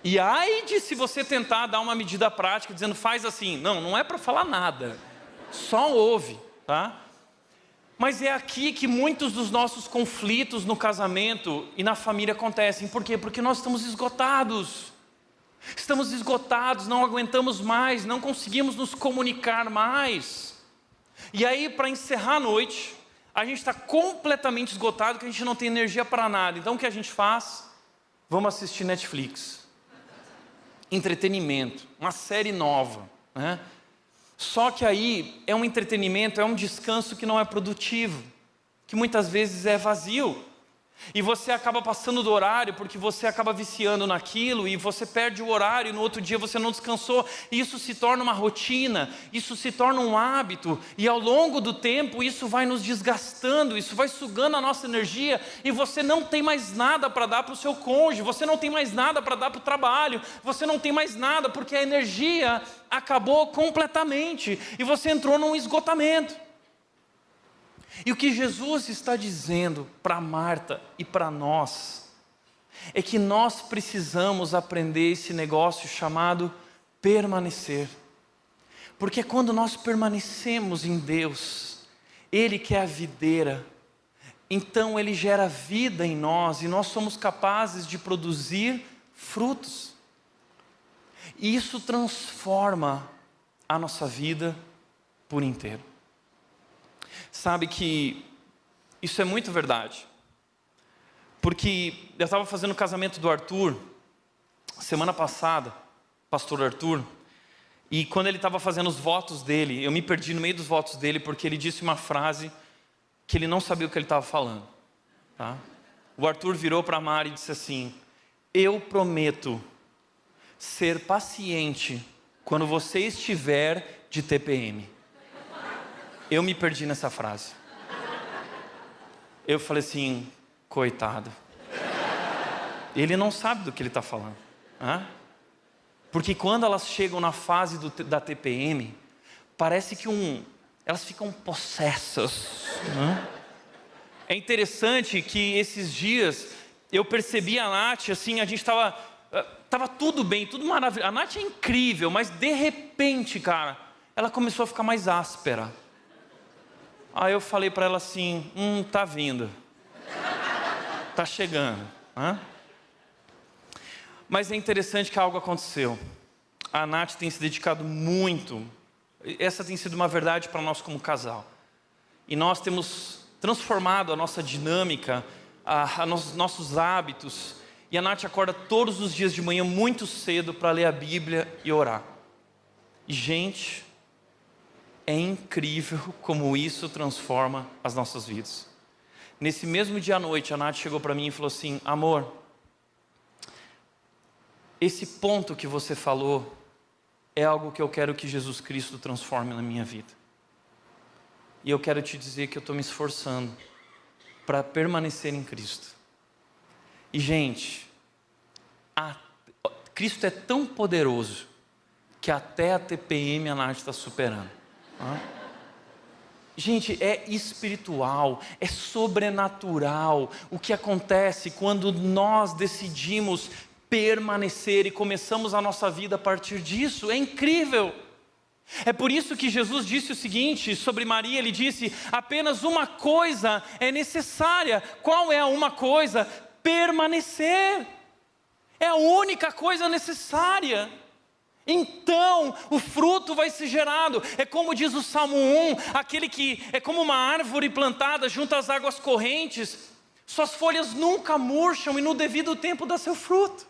Speaker 5: E ai de se você tentar dar uma medida prática, dizendo faz assim. Não é para falar nada. Só ouve, tá? Mas é aqui que muitos dos nossos conflitos no casamento e na família acontecem. Por quê? Porque nós estamos esgotados. Estamos esgotados, não aguentamos mais, não conseguimos nos comunicar mais. E aí, para encerrar a noite, a gente está completamente esgotado, que a gente não tem energia para nada. Então o que a gente faz? Vamos assistir Netflix. Entretenimento, uma série nova, né? Só que aí é um entretenimento, é um descanso que não é produtivo, que muitas vezes é vazio. E você acaba passando do horário porque você acaba viciando naquilo e você perde o horário e no outro dia você não descansou. E isso se torna uma rotina, isso se torna um hábito e ao longo do tempo isso vai nos desgastando, isso vai sugando a nossa energia e você não tem mais nada para dar para o seu cônjuge, você não tem mais nada para dar para o trabalho, você não tem mais nada porque a energia acabou completamente e você entrou num esgotamento. E o que Jesus está dizendo para Marta e para nós é que nós precisamos aprender esse negócio chamado permanecer. Porque quando nós permanecemos em Deus, Ele que é a videira, então Ele gera vida em nós e nós somos capazes de produzir frutos. E isso transforma a nossa vida por inteiro. Sabe que isso é muito verdade. Porque eu estava fazendo o casamento do Arthur, semana passada, pastor Arthur, e quando ele estava fazendo os votos dele, eu me perdi no meio dos votos dele, porque ele disse uma frase que ele não sabia o que ele estava falando. Tá? O Arthur virou para a Mari e disse assim, eu prometo ser paciente quando você estiver de TPM. Eu me perdi nessa frase. Eu falei assim, coitado. Ele não sabe do que ele está falando. Porque quando elas chegam na fase da TPM, parece que elas ficam possessas. É interessante que esses dias eu percebi a Nath, assim, a gente estava tudo bem, tudo maravilhoso. A Nath é incrível, mas de repente, cara, ela começou a ficar mais áspera. Aí eu falei para ela assim, tá vindo, tá chegando. Mas é interessante que algo aconteceu. A Nath tem se dedicado muito, essa tem sido uma verdade para nós como casal. E nós temos transformado a nossa dinâmica, nossos hábitos. E a Nath acorda todos os dias de manhã muito cedo para ler a Bíblia e orar. E gente... é incrível como isso transforma as nossas vidas. Nesse mesmo dia à noite, a Nath chegou para mim e falou assim, amor, esse ponto que você falou é algo que eu quero que Jesus Cristo transforme na minha vida. E eu quero te dizer que eu estou me esforçando para permanecer em Cristo. E gente, Cristo é tão poderoso que até a TPM a Nath está superando. Gente, é espiritual, é sobrenatural o que acontece quando nós decidimos permanecer e começamos a nossa vida a partir disso. É incrível. É por isso que Jesus disse o seguinte sobre Maria, ele disse, apenas uma coisa é necessária. Qual é a uma coisa? Permanecer. É a única coisa necessária. Então o fruto vai ser gerado. É como diz o Salmo 1, aquele que é como uma árvore plantada junto às águas correntes, suas folhas nunca murcham e no devido tempo dá seu fruto.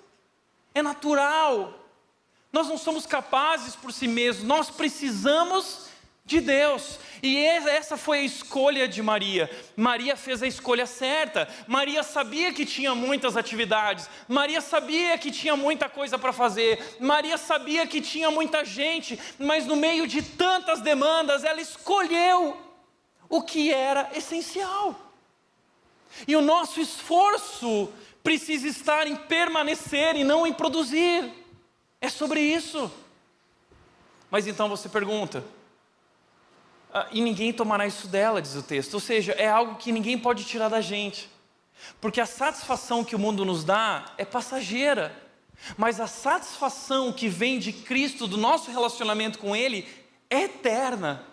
Speaker 5: É natural. Nós não somos capazes por si mesmos, nós precisamos de Deus. E essa foi a escolha de Maria. Maria fez a escolha certa. Maria sabia que tinha muitas atividades. Maria sabia que tinha muita coisa para fazer. Maria sabia que tinha muita gente. Mas no meio de tantas demandas, ela escolheu o que era essencial. E o nosso esforço precisa estar em permanecer e não em produzir. É sobre isso. Mas então você pergunta, e ninguém tomará isso dela, diz o texto. Ou seja, é algo que ninguém pode tirar da gente. Porque a satisfação que o mundo nos dá é passageira. Mas a satisfação que vem de Cristo, do nosso relacionamento com Ele, é eterna.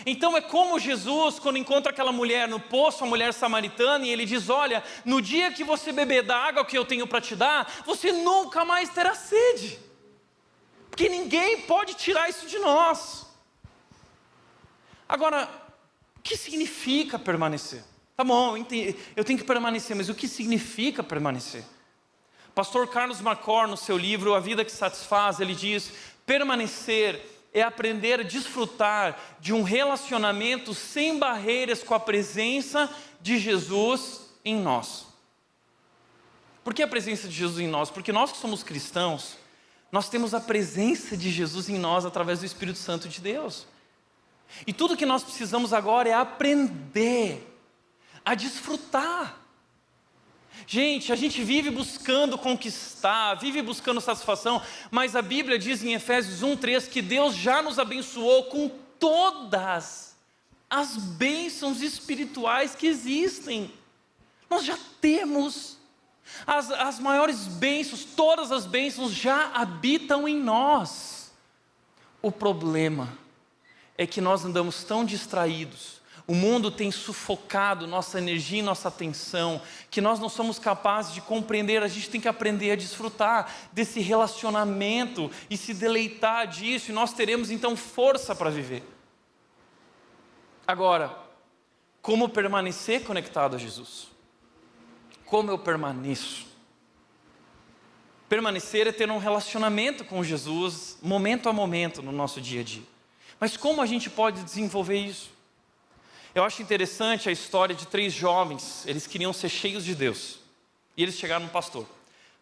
Speaker 5: Então é como Jesus, quando encontra aquela mulher no poço, a mulher samaritana, e Ele diz, olha, no dia que você beber da água que eu tenho para te dar, você nunca mais terá sede. Porque ninguém pode tirar isso de nós. Agora, o que significa permanecer? Tá bom, eu tenho que permanecer, mas o que significa permanecer? Pastor Carlos Macor, no seu livro A Vida que Satisfaz, ele diz, permanecer é aprender a desfrutar de um relacionamento sem barreiras com a presença de Jesus em nós. Por que a presença de Jesus em nós? Porque nós que somos cristãos, nós temos a presença de Jesus em nós através do Espírito Santo de Deus. E tudo que nós precisamos agora é aprender a desfrutar. Gente, a gente vive buscando conquistar, vive buscando satisfação, mas a Bíblia diz em Efésios 1:3 que Deus já nos abençoou com todas as bênçãos espirituais que existem. Nós já temos as maiores bênçãos, todas as bênçãos já habitam em nós. O problema é que nós andamos tão distraídos, o mundo tem sufocado nossa energia e nossa atenção, que nós não somos capazes de compreender. A gente tem que aprender a desfrutar desse relacionamento e se deleitar disso, e nós teremos então força para viver. Agora, como permanecer conectado a Jesus? Como eu permaneço? Permanecer é ter um relacionamento com Jesus, momento a momento no nosso dia a dia. Mas como a gente pode desenvolver isso? Eu acho interessante a história de 3 jovens. Eles queriam ser cheios de Deus. E eles chegaram no pastor.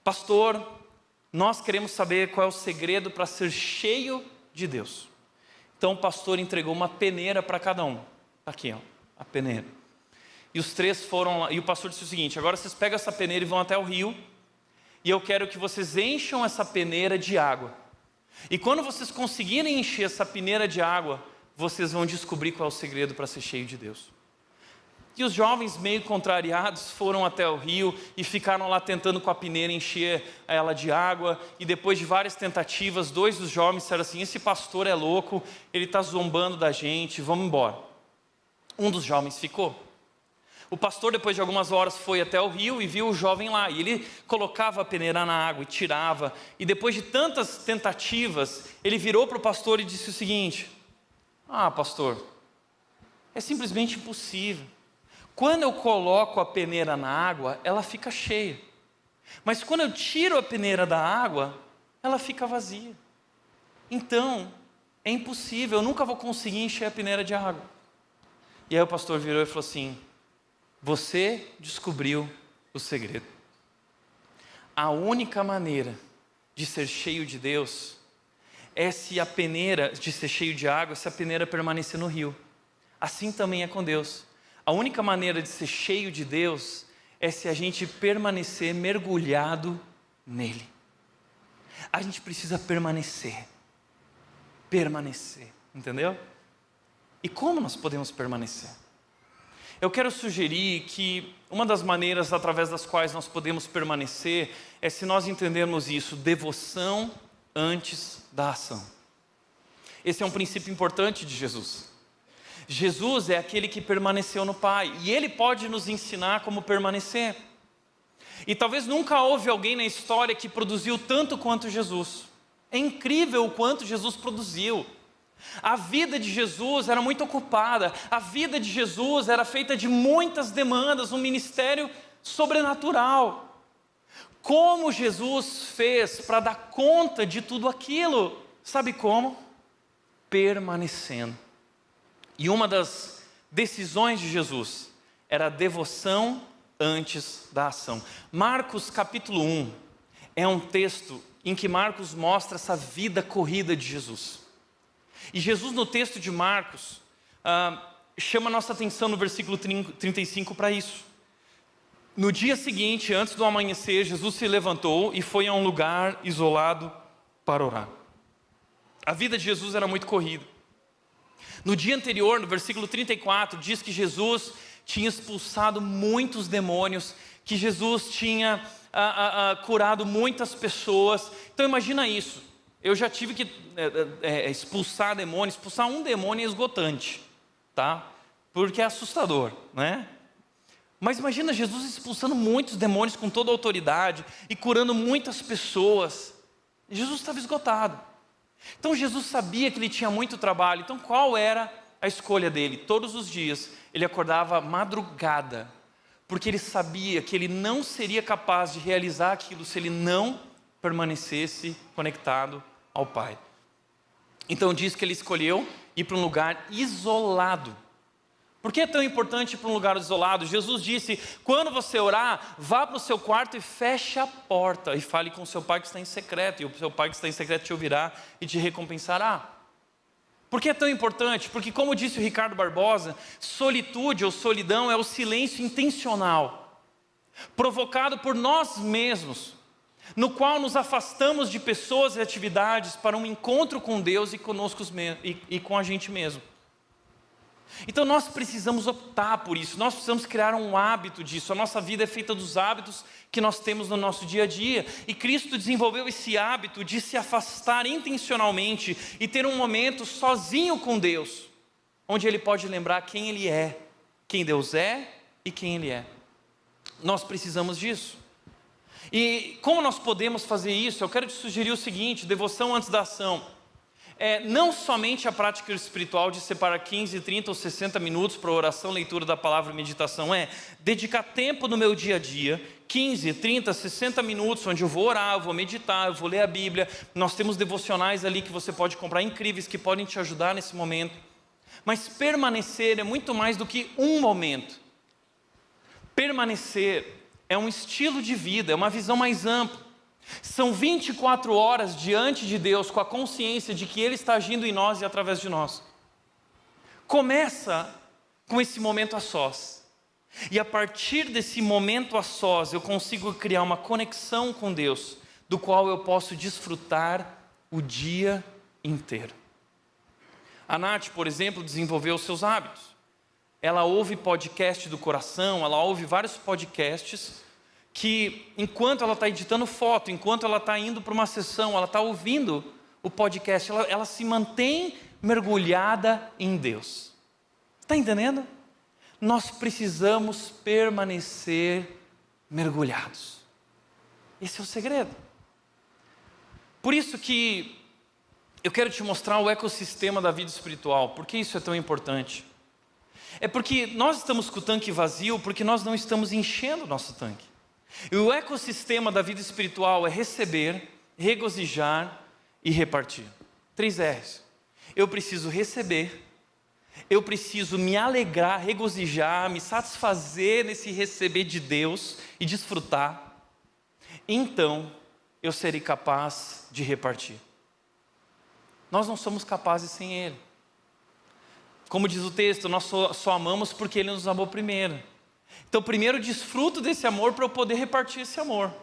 Speaker 5: Pastor, nós queremos saber qual é o segredo para ser cheio de Deus. Então o pastor entregou uma peneira para cada um. Está aqui, ó, a peneira. E os 3 foram lá. E o pastor disse o seguinte, agora vocês pegam essa peneira e vão até o rio. E eu quero que vocês encham essa peneira de água. E quando vocês conseguirem encher essa peneira de água, vocês vão descobrir qual é o segredo para ser cheio de Deus. E os jovens, meio contrariados, foram até o rio e ficaram lá tentando com a peneira encher ela de água. E depois de várias tentativas, 2 dos jovens disseram assim, esse pastor é louco, ele está zombando da gente, vamos embora. Um dos jovens ficou. O pastor, depois de algumas horas, foi até o rio e viu o jovem lá. E ele colocava a peneira na água e tirava. E depois de tantas tentativas, ele virou para o pastor e disse o seguinte, pastor, é simplesmente impossível. Quando eu coloco a peneira na água, ela fica cheia. Mas quando eu tiro a peneira da água, ela fica vazia. Então, é impossível, eu nunca vou conseguir encher a peneira de água. E aí o pastor virou e falou assim, você descobriu o segredo. A única maneira de ser cheio de Deus é se a peneira, de ser cheio de água, se a peneira permanecer no rio. Assim também é com Deus. A única maneira de ser cheio de Deus é se a gente permanecer mergulhado nele. A gente precisa permanecer. Permanecer, entendeu? E como nós podemos permanecer? Eu quero sugerir que uma das maneiras através das quais nós podemos permanecer é se nós entendermos isso, devoção antes da ação. Esse é um princípio importante de Jesus. Jesus é aquele que permaneceu no Pai e Ele pode nos ensinar como permanecer. E talvez nunca houve alguém na história que produziu tanto quanto Jesus. É incrível o quanto Jesus produziu. A vida de Jesus era muito ocupada, a vida de Jesus era feita de muitas demandas, um ministério sobrenatural. Como Jesus fez para dar conta de tudo aquilo? Sabe como? Permanecendo. E uma das decisões de Jesus era a devoção antes da ação. Marcos capítulo 1 é um texto em que Marcos mostra essa vida corrida de Jesus. E Jesus, no texto de Marcos, chama a nossa atenção no versículo 35 para isso. No dia seguinte, antes do amanhecer, Jesus se levantou e foi a um lugar isolado para orar. A vida de Jesus era muito corrida. No dia anterior, no versículo 34, diz que Jesus tinha expulsado muitos demônios, que Jesus tinha curado muitas pessoas. Então imagina isso. Eu já tive que expulsar demônio. Expulsar um demônio é esgotante, tá? Porque é assustador, né? Mas imagina Jesus expulsando muitos demônios com toda a autoridade e curando muitas pessoas. Jesus estava esgotado. Então Jesus sabia que ele tinha muito trabalho. Então qual era a escolha dele? Todos os dias ele acordava madrugada, porque ele sabia que ele não seria capaz de realizar aquilo se ele não permanecesse conectado ao Pai. Então diz que ele escolheu ir para um lugar isolado. Por que é tão importante ir para um lugar isolado? Jesus disse: quando você orar, vá para o seu quarto e feche a porta e fale com o seu Pai que está em secreto, e o seu Pai que está em secreto te ouvirá e te recompensará. Por que é tão importante? Porque, como disse o Ricardo Barbosa, solitude ou solidão é o silêncio intencional, provocado por nós mesmos, no qual nos afastamos de pessoas e atividades para um encontro com Deus e conosco e com a gente mesmo. Então nós precisamos optar por isso, nós precisamos criar um hábito disso. A nossa vida é feita dos hábitos que nós temos no nosso dia a dia, e Cristo desenvolveu esse hábito de se afastar intencionalmente e ter um momento sozinho com Deus, onde Ele pode lembrar quem Ele é, quem Deus é e quem Ele é. Nós precisamos disso. E como nós podemos fazer isso? Eu quero te sugerir o seguinte: devoção antes da ação. Não somente a prática espiritual de separar 15, 30 ou 60 minutos para oração, leitura da palavra e meditação. Dedicar tempo no meu dia a dia, 15, 30, 60 minutos, onde eu vou orar, eu vou meditar, eu vou ler a Bíblia. Nós temos devocionais ali que você pode comprar, incríveis, que podem te ajudar nesse momento. Mas permanecer é muito mais do que um momento. Permanecer é um estilo de vida, é uma visão mais ampla. São 24 horas diante de Deus, com a consciência de que Ele está agindo em nós e através de nós. Começa com esse momento a sós. E a partir desse momento a sós, eu consigo criar uma conexão com Deus, do qual eu posso desfrutar o dia inteiro. A Nath, por exemplo, desenvolveu os seus hábitos. Ela ouve podcast do coração, ela ouve vários podcasts que, enquanto ela está editando foto, enquanto ela está indo para uma sessão, ela está ouvindo o podcast, ela se mantém mergulhada em Deus. Está entendendo? Nós precisamos permanecer mergulhados. Esse é o segredo. Por isso que eu quero te mostrar o ecossistema da vida espiritual. Por que isso é tão importante? É porque nós estamos com o tanque vazio porque nós não estamos enchendo o nosso tanque. E o ecossistema da vida espiritual é receber, regozijar e repartir. 3 R's. Eu preciso receber, eu preciso me alegrar, regozijar, me satisfazer nesse receber de Deus e desfrutar. Então, eu serei capaz de repartir. Nós não somos capazes sem Ele. Como diz o texto, nós só amamos porque Ele nos amou primeiro. Então, primeiro desfruto desse amor para eu poder repartir esse amor.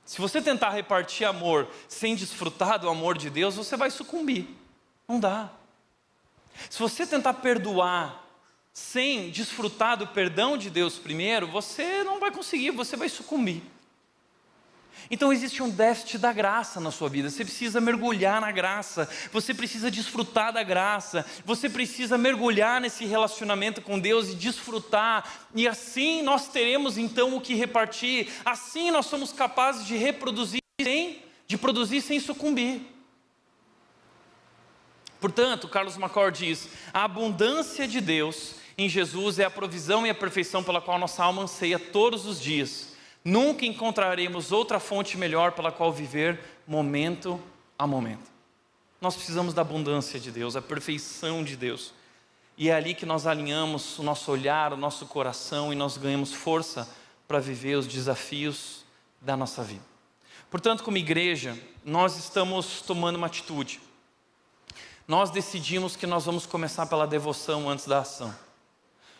Speaker 5: Se você tentar repartir amor sem desfrutar do amor de Deus, você vai sucumbir. Não dá. Se você tentar perdoar sem desfrutar do perdão de Deus primeiro, você não vai conseguir, você vai sucumbir. Então existe um déficit da graça na sua vida. Você precisa mergulhar na graça, você precisa desfrutar da graça, você precisa mergulhar nesse relacionamento com Deus e desfrutar, e assim nós teremos então o que repartir, assim nós somos capazes de produzir sem sucumbir. Portanto, Carlos McCord diz: a abundância de Deus em Jesus é a provisão e a perfeição pela qual nossa alma anseia todos os dias. Nunca encontraremos outra fonte melhor pela qual viver momento a momento. Nós precisamos da abundância de Deus, a perfeição de Deus. E é ali que nós alinhamos o nosso olhar, o nosso coração, e nós ganhamos força para viver os desafios da nossa vida. Portanto, como igreja, nós estamos tomando uma atitude. Nós decidimos que nós vamos começar pela devoção antes da ação.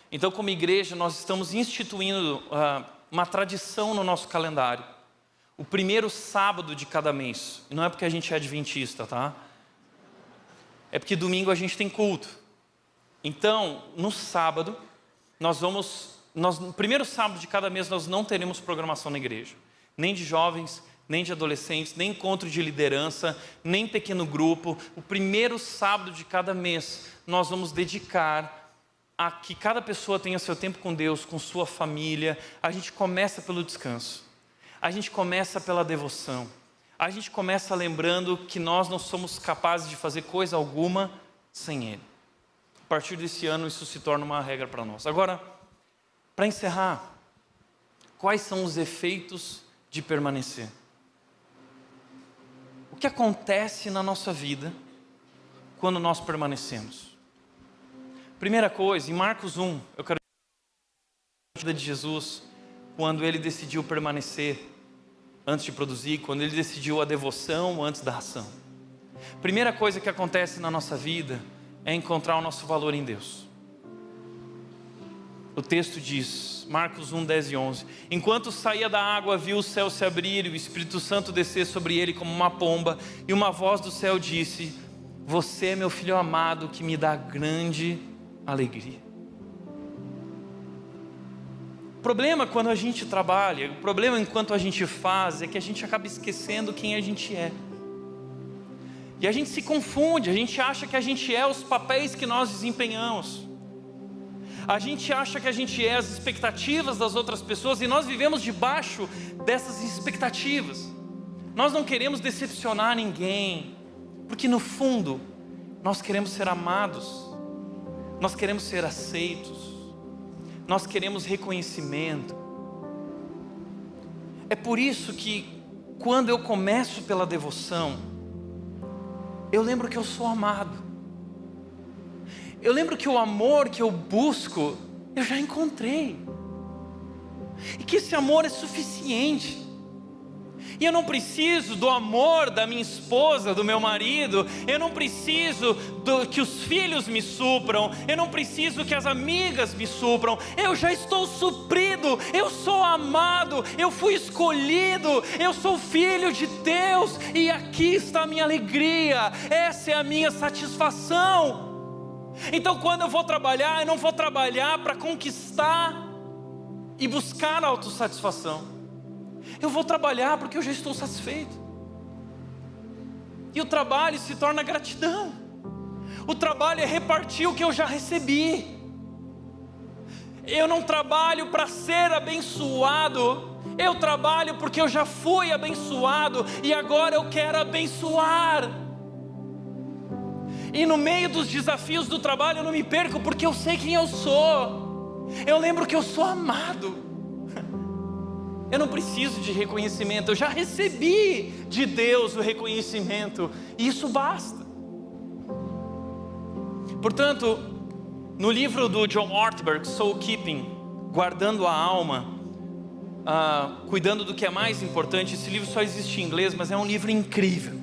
Speaker 5: Então, como igreja, nós estamos instituindo uma tradição no nosso calendário. O primeiro sábado de cada mês. E não é porque a gente é adventista, tá? É porque domingo a gente tem culto. Então, no sábado, no primeiro sábado de cada mês, nós não teremos programação na igreja. Nem de jovens, nem de adolescentes, nem encontro de liderança, nem pequeno grupo. O primeiro sábado de cada mês, nós vamos dedicar a que cada pessoa tenha seu tempo com Deus, com sua família. A gente começa pelo descanso, a gente começa pela devoção, a gente começa lembrando que nós não somos capazes de fazer coisa alguma sem Ele. A partir desse ano isso se torna uma regra para nós. Agora, para encerrar, quais são os efeitos de permanecer? O que acontece na nossa vida quando nós permanecemos? Primeira coisa, em Marcos 1, eu quero a vida de Jesus, quando ele decidiu permanecer antes de produzir, quando ele decidiu a devoção antes da ação. Primeira coisa que acontece na nossa vida é encontrar o nosso valor em Deus. O texto diz, Marcos 1, 10 e 11: enquanto saía da água, viu o céu se abrir e o Espírito Santo descer sobre ele como uma pomba, e uma voz do céu disse: você é meu filho amado, que me dá grande alegria. O problema quando a gente trabalha, o problema enquanto a gente faz, é que a gente acaba esquecendo quem a gente é. E a gente se confunde, a gente acha que a gente é os papéis que nós desempenhamos. A gente acha que a gente é as expectativas das outras pessoas, e nós vivemos debaixo dessas expectativas. Nós não queremos decepcionar ninguém, porque no fundo, nós queremos ser amados. Nós queremos ser aceitos, nós queremos reconhecimento. É por isso que quando eu começo pela devoção, eu lembro que eu sou amado. Eu lembro que o amor que eu busco, eu já encontrei. E que esse amor é suficiente. E eu não preciso do amor da minha esposa, do meu marido. Eu não preciso que os filhos me supram. Eu não preciso que as amigas me supram. Eu já estou suprido. Eu sou amado. Eu fui escolhido. Eu sou filho de Deus. E aqui está a minha alegria. Essa é a minha satisfação. Então quando eu vou trabalhar, eu não vou trabalhar para conquistar e buscar a autossatisfação. Eu vou trabalhar porque eu já estou satisfeito. E o trabalho se torna gratidão. O trabalho é repartir o que eu já recebi. Eu não trabalho para ser abençoado. Eu trabalho porque eu já fui abençoado e agora eu quero abençoar. E no meio dos desafios do trabalho eu não me perco, porque eu sei quem eu sou. Eu lembro que eu sou amado. Eu não preciso de reconhecimento, eu já recebi de Deus o reconhecimento, e isso basta. Portanto, no livro do John Ortberg, Soul Keeping, Guardando a Alma, cuidando do que é mais importante, esse livro só existe em inglês, mas é um livro incrível.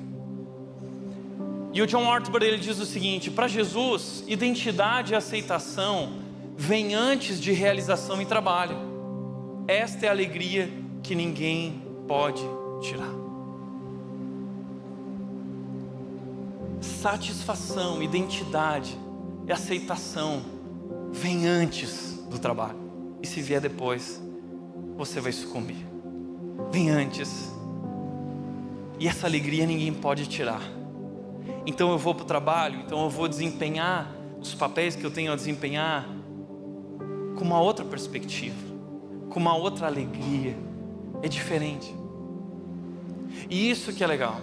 Speaker 5: E o John Ortberg, ele diz o seguinte: para Jesus, identidade e aceitação vem antes de realização e trabalho. Esta é a alegria que ninguém pode tirar. Satisfação, identidade e aceitação vem antes do trabalho. E se vier depois, você vai sucumbir. Vem antes E essa alegria ninguém pode tirar. Então eu vou para o trabalho, então eu vou desempenhar os papéis que eu tenho a desempenhar com uma outra perspectiva, com uma outra alegria. É diferente. E isso que é legal.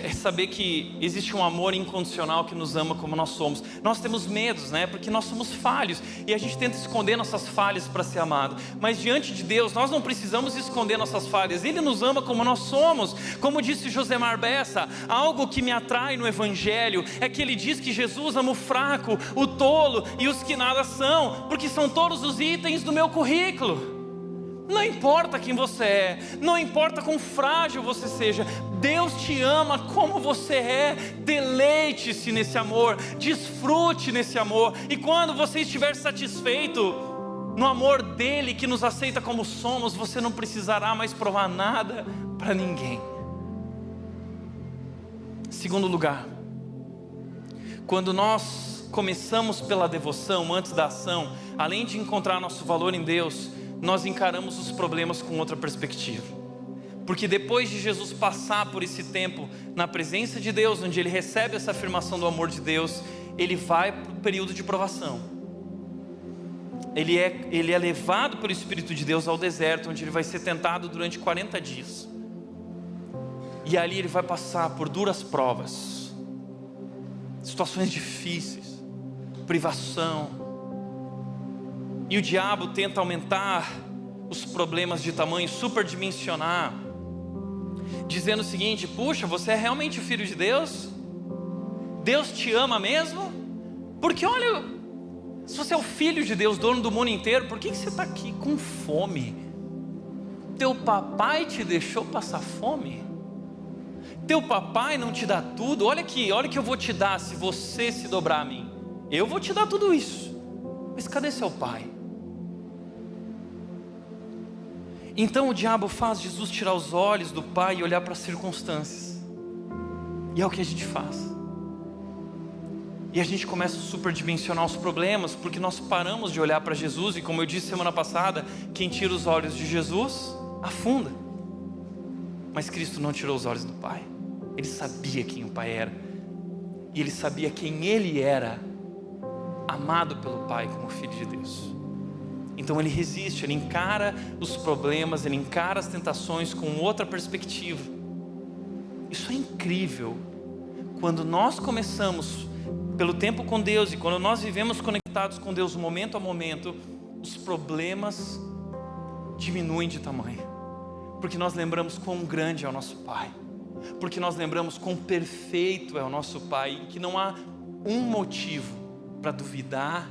Speaker 5: É saber que existe um amor incondicional que nos ama como nós somos. Nós temos medos, né? Porque nós somos falhos e a gente tenta esconder nossas falhas para ser amado. Mas diante de Deus, nós não precisamos esconder nossas falhas. Ele nos ama como nós somos. Como disse Josemar Bessa, algo que me atrai no Evangelho é que ele diz que Jesus ama o fraco, o tolo e os que nada são, porque são todos os itens do meu currículo. Não importa quem você é, não importa quão frágil você seja, Deus te ama como você é. Deleite-se nesse amor, desfrute nesse amor, e quando você estiver satisfeito no amor dele que nos aceita como somos, você não precisará mais provar nada para ninguém. Segundo lugar, quando nós começamos pela devoção antes da ação, além de encontrar nosso valor em Deus, nós encaramos os problemas com outra perspectiva. Porque depois de Jesus passar por esse tempo na presença de Deus, onde ele recebe essa afirmação do amor de Deus, ele vai para o período de provação. Ele é levado pelo Espírito de Deus ao deserto, onde ele vai ser tentado durante 40 dias. E ali ele vai passar por duras provas, situações difíceis, privação. E o diabo tenta aumentar os problemas de tamanho, superdimensionar, dizendo o seguinte: puxa, você é realmente o filho de Deus? Deus te ama mesmo? Porque olha, se você é o filho de Deus, dono do mundo inteiro, por que você está aqui com fome? Teu papai te deixou passar fome? Teu papai não te dá tudo? Olha aqui, olha o que eu vou te dar se você se dobrar a mim. Eu vou te dar tudo isso. Mas cadê seu pai? Então o diabo faz Jesus tirar os olhos do pai e olhar para as circunstâncias. E é o que a gente faz. E a gente começa a superdimensionar os problemas, porque nós paramos de olhar para Jesus. E como eu disse semana passada, quem tira os olhos de Jesus, afunda. Mas Cristo não tirou os olhos do Pai. Ele sabia quem o Pai era. E ele sabia quem ele era, amado pelo Pai como Filho de Deus. Então ele resiste, ele encara os problemas, ele encara as tentações com outra perspectiva. Isso é incrível. Quando nós começamos pelo tempo com Deus e quando nós vivemos conectados com Deus momento a momento, os problemas diminuem de tamanho. Porque nós lembramos quão grande é o nosso Pai. Porque nós lembramos quão perfeito é o nosso Pai, que não há um motivo para duvidar,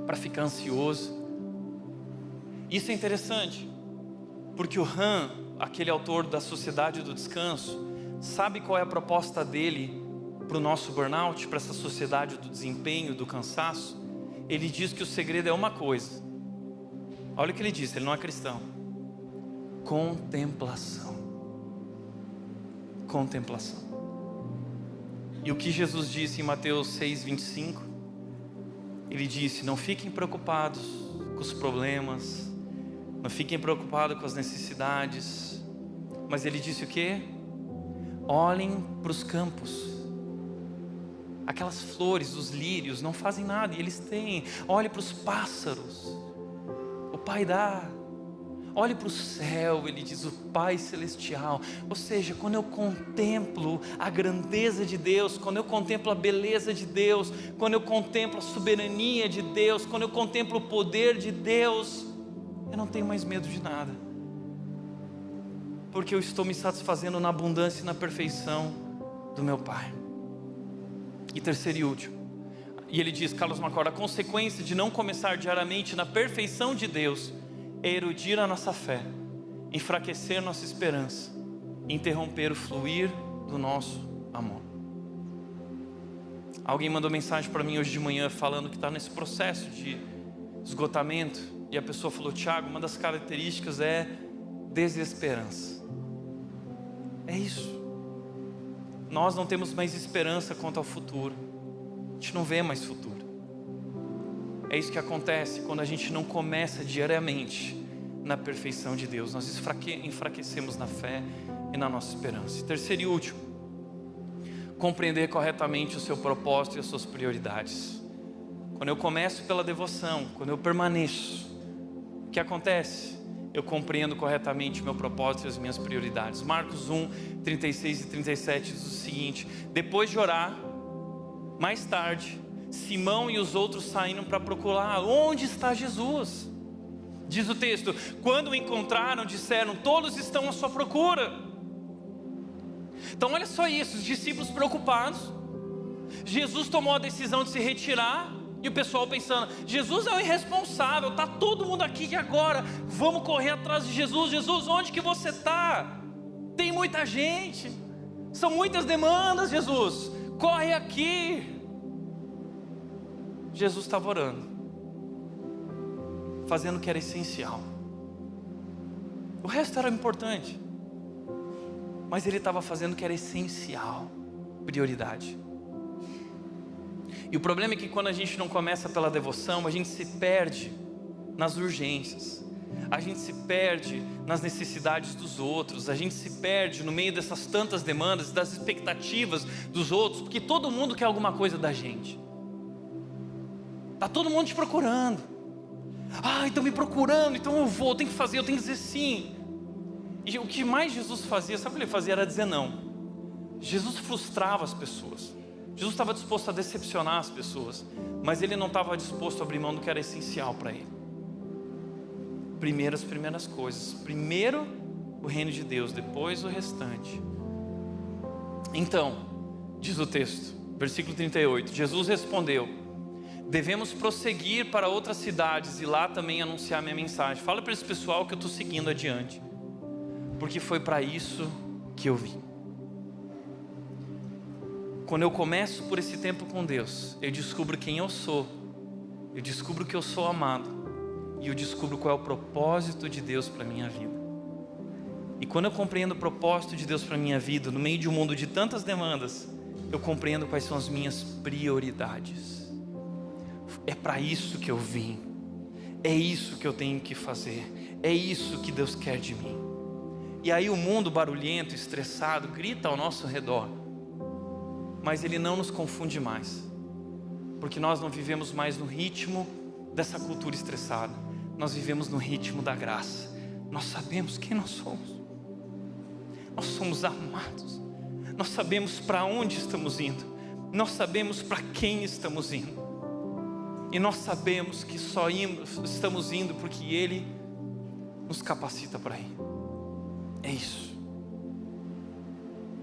Speaker 5: para ficar ansioso. Isso é interessante, porque o Han, aquele autor da Sociedade do Descanso, sabe qual é a proposta dele para o nosso burnout, para essa sociedade do desempenho, do cansaço? Ele diz que o segredo é uma coisa. Olha o que ele diz, ele não é cristão. Contemplação. Contemplação. E o que Jesus disse em Mateus 6:25? Ele disse: não fiquem preocupados com os problemas, não fiquem preocupados com as necessidades, mas ele disse o quê? Olhem para os campos. Aquelas flores, os lírios não fazem nada e eles têm. Olhe para os pássaros, o Pai dá. Olhe para o céu, ele diz, o Pai Celestial. Ou seja, quando eu contemplo a grandeza de Deus, quando eu contemplo a beleza de Deus, quando eu contemplo a soberania de Deus, quando eu contemplo o poder de Deus, eu não tenho mais medo de nada. Porque eu estou me satisfazendo na abundância e na perfeição do meu Pai. E terceiro e último, e ele diz, Carlos Macor, a consequência de não começar diariamente na perfeição de Deus é erudir a nossa fé, enfraquecer nossa esperança, interromper o fluir do nosso amor. Alguém mandou mensagem para mim hoje de manhã falando que está nesse processo de esgotamento, e a pessoa falou, Tiago, uma das características é desesperança. É isso. Nós não temos mais esperança quanto ao futuro. A gente não vê mais futuro. É isso que acontece quando a gente não começa diariamente na perfeição de Deus. Nós enfraquecemos na fé, e na nossa esperança. E terceiro e último, compreender corretamente o seu propósito e as suas prioridades. Quando eu começo pela devoção, quando eu permaneço, o que acontece? Eu compreendo corretamente o meu propósito e as minhas prioridades. Marcos 1, 36 e 37 diz o seguinte: depois de orar, mais tarde, Simão e os outros saíram para procurar onde está Jesus. Diz o texto: quando o encontraram, disseram, todos estão à sua procura. Então olha só isso, os discípulos preocupados. Jesus tomou a decisão de se retirar, e o pessoal pensando, Jesus é o irresponsável, está todo mundo aqui e agora, vamos correr atrás de Jesus. Jesus, onde que você está? Tem muita gente, são muitas demandas, Jesus, corre aqui. Jesus estava orando, fazendo o que era essencial. O resto era importante, mas ele estava fazendo o que era essencial, prioridade. E o problema é que quando a gente não começa pela devoção, a gente se perde nas urgências, a gente se perde nas necessidades dos outros, a gente se perde no meio dessas tantas demandas, das expectativas dos outros, porque todo mundo quer alguma coisa da gente. Está todo mundo te procurando. Estão me procurando, então eu vou, eu tenho que fazer, eu tenho que dizer sim. E o que mais Jesus fazia, sabe o que ele fazia? Era dizer não. Jesus frustrava as pessoas. Jesus estava disposto a decepcionar as pessoas, mas ele não estava disposto a abrir mão do que era essencial para ele. Primeiro as primeiras coisas. Primeiro o reino de Deus, depois o restante. Então, diz o texto, versículo 38, Jesus respondeu: devemos prosseguir para outras cidades e lá também anunciar minha mensagem. Fala para esse pessoal que eu estou seguindo adiante, porque foi para isso que eu vim. Quando eu começo por esse tempo com Deus, eu descubro quem eu sou, eu descubro que eu sou amado, e eu descubro qual é o propósito de Deus para a minha vida. E quando eu compreendo o propósito de Deus para a minha vida, no meio de um mundo de tantas demandas, eu compreendo quais são as minhas prioridades. É para isso que eu vim, é isso que eu tenho que fazer, é isso que Deus quer de mim. E aí o mundo barulhento, estressado, grita ao nosso redor, mas ele não nos confunde mais, porque nós não vivemos mais no ritmo dessa cultura estressada, nós vivemos no ritmo da graça. Nós sabemos quem nós somos amados, nós sabemos para onde estamos indo, nós sabemos para quem estamos indo, e nós sabemos que só estamos indo porque Ele nos capacita para ir. É isso.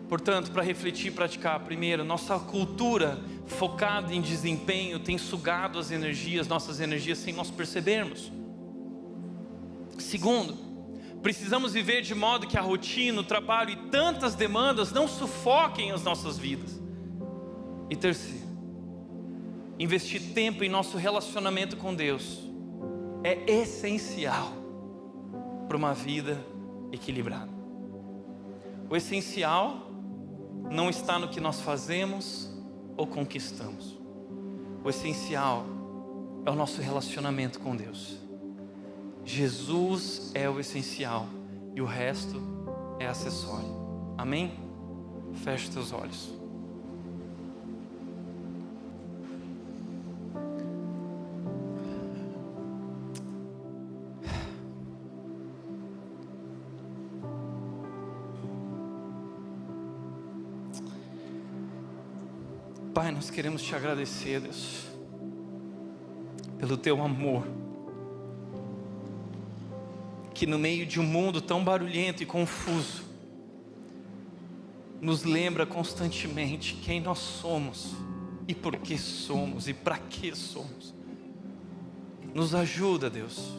Speaker 5: Portanto, para refletir e praticar, primeiro, nossa cultura focada em desempenho tem sugado as energias, nossas energias, sem nós percebermos. Segundo, precisamos viver de modo que a rotina, o trabalho e tantas demandas não sufoquem as nossas vidas. E terceiro, investir tempo em nosso relacionamento com Deus é essencial para uma vida equilibrada. O essencial não está no que nós fazemos ou conquistamos. O essencial é o nosso relacionamento com Deus. Jesus é o essencial e o resto é acessório. Amém? Feche teus olhos. Pai, nós queremos te agradecer, Deus, pelo teu amor, que no meio de um mundo tão barulhento e confuso, nos lembra constantemente quem nós somos, e por que somos, e para que somos. Nos ajuda, Deus,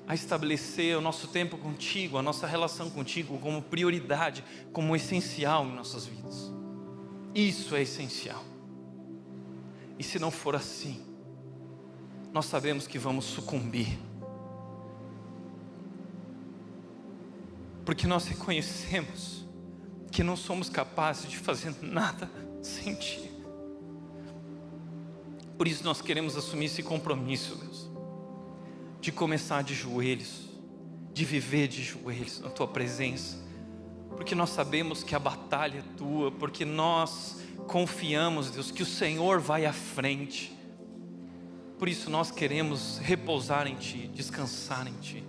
Speaker 5: a estabelecer o nosso tempo contigo, a nossa relação contigo como prioridade, como essencial em nossas vidas. Isso é essencial. E se não for assim, nós sabemos que vamos sucumbir, porque nós reconhecemos que não somos capazes de fazer nada sem Ti. Por isso nós queremos assumir esse compromisso, Deus, de começar de joelhos, de viver de joelhos na tua presença, porque nós sabemos que a batalha é tua, porque nós confiamos, Deus, que o Senhor vai à frente. Por isso nós queremos repousar em Ti, descansar em Ti.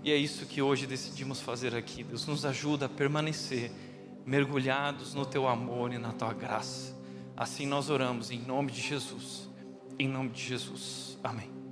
Speaker 5: E é isso que hoje decidimos fazer aqui. Deus, nos ajuda a permanecer mergulhados no Teu amor e na Tua graça. Assim nós oramos em nome de Jesus. Em nome de Jesus. Amém.